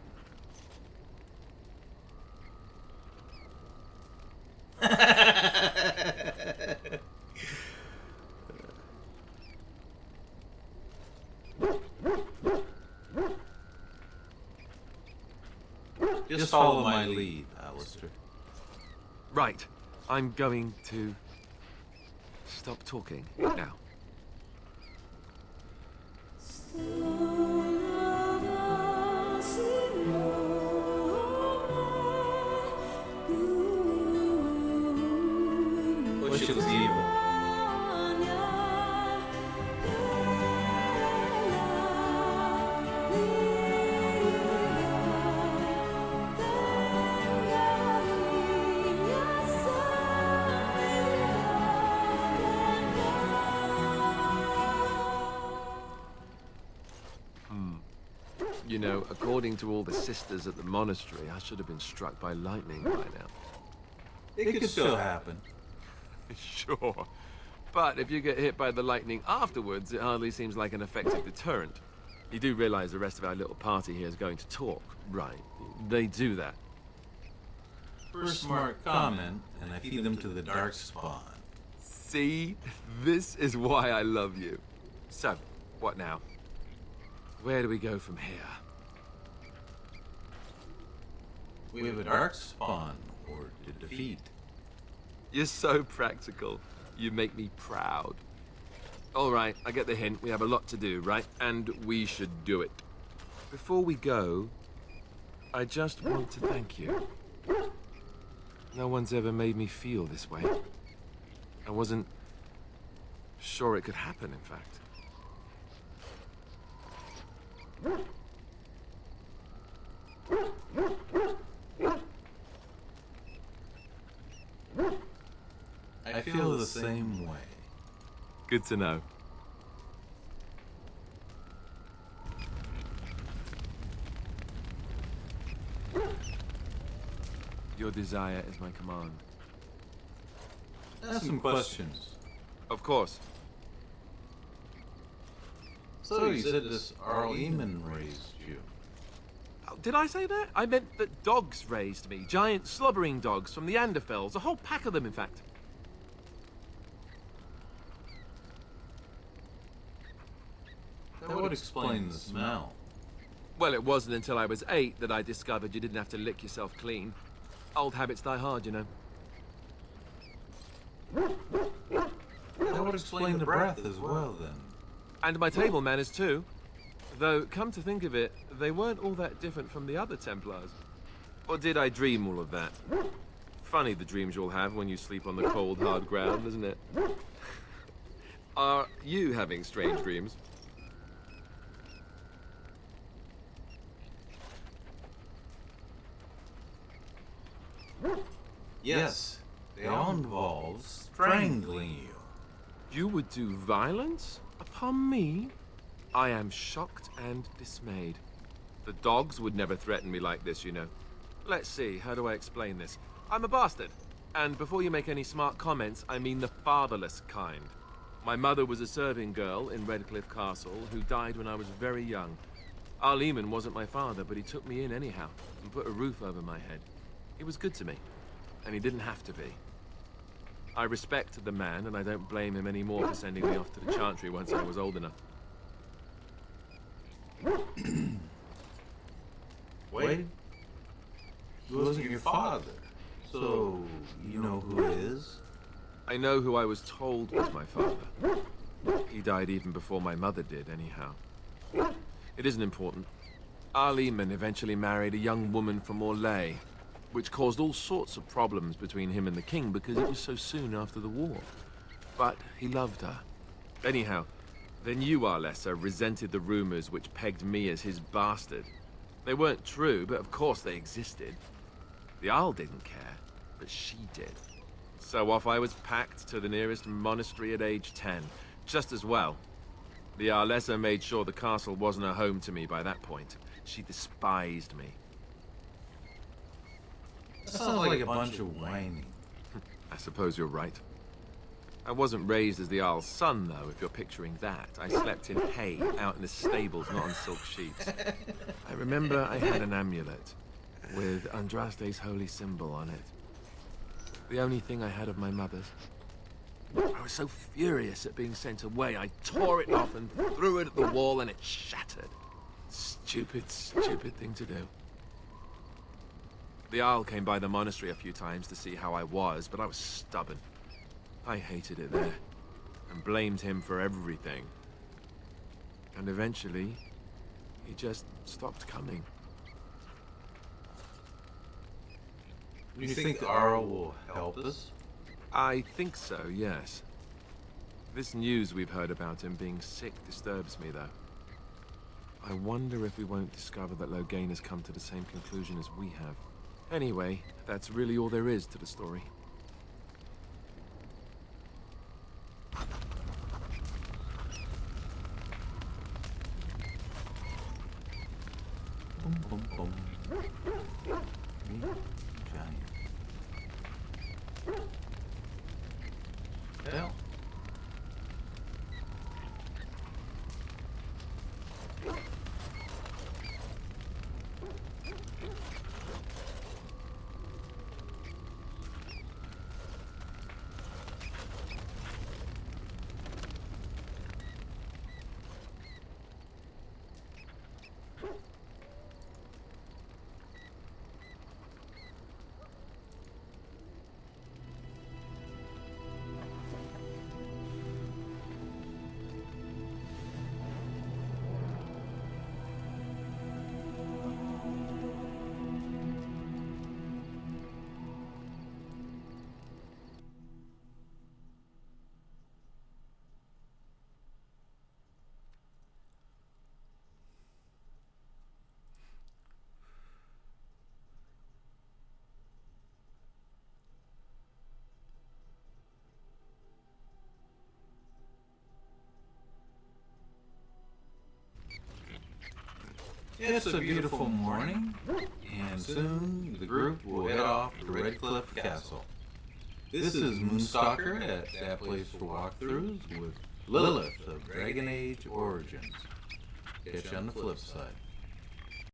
Just follow my lead, Alistair. Right. I'm going to stop talking now. Which is evil? You know, according to all the sisters at the monastery, I should have been struck by lightning by now. It could still happen. Sure. But if you get hit by the lightning afterwards, it hardly seems like an effective deterrent. You do realize the rest of our little party here is going to talk, right? They do that. First smart comment, and I feed them to the Darkspawn. See? This is why I love you. So, what now? Where do we go from here? We have a Darkspawn, or to defeat. You're so practical. You make me proud. All right, I get the hint. We have a lot to do, right? And we should do it. Before we go, I just want to thank you. No one's ever made me feel this way. I wasn't sure it could happen, in fact. I feel the same way. Good to know. Your desire is my command. Ask some questions. Of course. So you said this Arl Eamon raised you. Oh, did I say that? I meant that dogs raised me. Giant slobbering dogs from the Anderfells. A whole pack of them, in fact. That would explain the smell. Well, it wasn't until I was 8 that I discovered you didn't have to lick yourself clean. Old habits die hard, you know. That would explain the breath as well, then. And my table manners, too. Though, come to think of it, they weren't all that different from the other Templars. Or did I dream all of that? Funny the dreams you'll have when you sleep on the cold, hard ground, isn't it? Are you having strange dreams? Yes, they all involve strangling you. You would do violence upon me? I am shocked and dismayed. The dogs would never threaten me like this, you know. Let's see, how do I explain this? I'm a bastard. And before you make any smart comments, I mean the fatherless kind. My mother was a serving girl in Redcliffe Castle who died when I was very young. Our Lehman wasn't my father, but he took me in anyhow and put a roof over my head. He was good to me, and he didn't have to be. I respect the man, and I don't blame him anymore for sending me off to the Chantry once I was old enough. Wait, he wasn't your father, so you know who it is? I know who I was told was my father. He died even before my mother did, anyhow. It isn't important. Our Lehman eventually married a young woman from Orlais, which caused all sorts of problems between him and the king because it was so soon after the war. But he loved her. Anyhow, then you, Arlessa, resented the rumors which pegged me as his bastard. They weren't true, but of course they existed. The Arl didn't care, but she did. So off I was packed to the nearest monastery at age 10, just as well. The Arlessa made sure the castle wasn't a home to me by that point. She despised me. That sounds like a bunch of whining. I suppose you're right. I wasn't raised as the Arl's son, though, if you're picturing that. I slept in hay, out in the stables, not on silk sheets. I remember I had an amulet with Andraste's holy symbol on it. The only thing I had of my mother's. I was so furious at being sent away, I tore it off and threw it at the wall and it shattered. Stupid, stupid thing to do. The Arl came by the monastery a few times to see how I was, but I was stubborn. I hated it there, and blamed him for everything. And eventually, he just stopped coming. You think the Arl will help us? I think so, yes. This news we've heard about him being sick disturbs me, though. I wonder if we won't discover that Loghain has come to the same conclusion as we have. Anyway, that's really all there is to the story. Boom, boom, boom. Me, giant. Well. It's a beautiful morning, and soon the group will head off to Redcliffe Castle. This is Moonstalker at that place for walkthroughs with Lillith of Dragon Age Origins. Catch you on the flip side.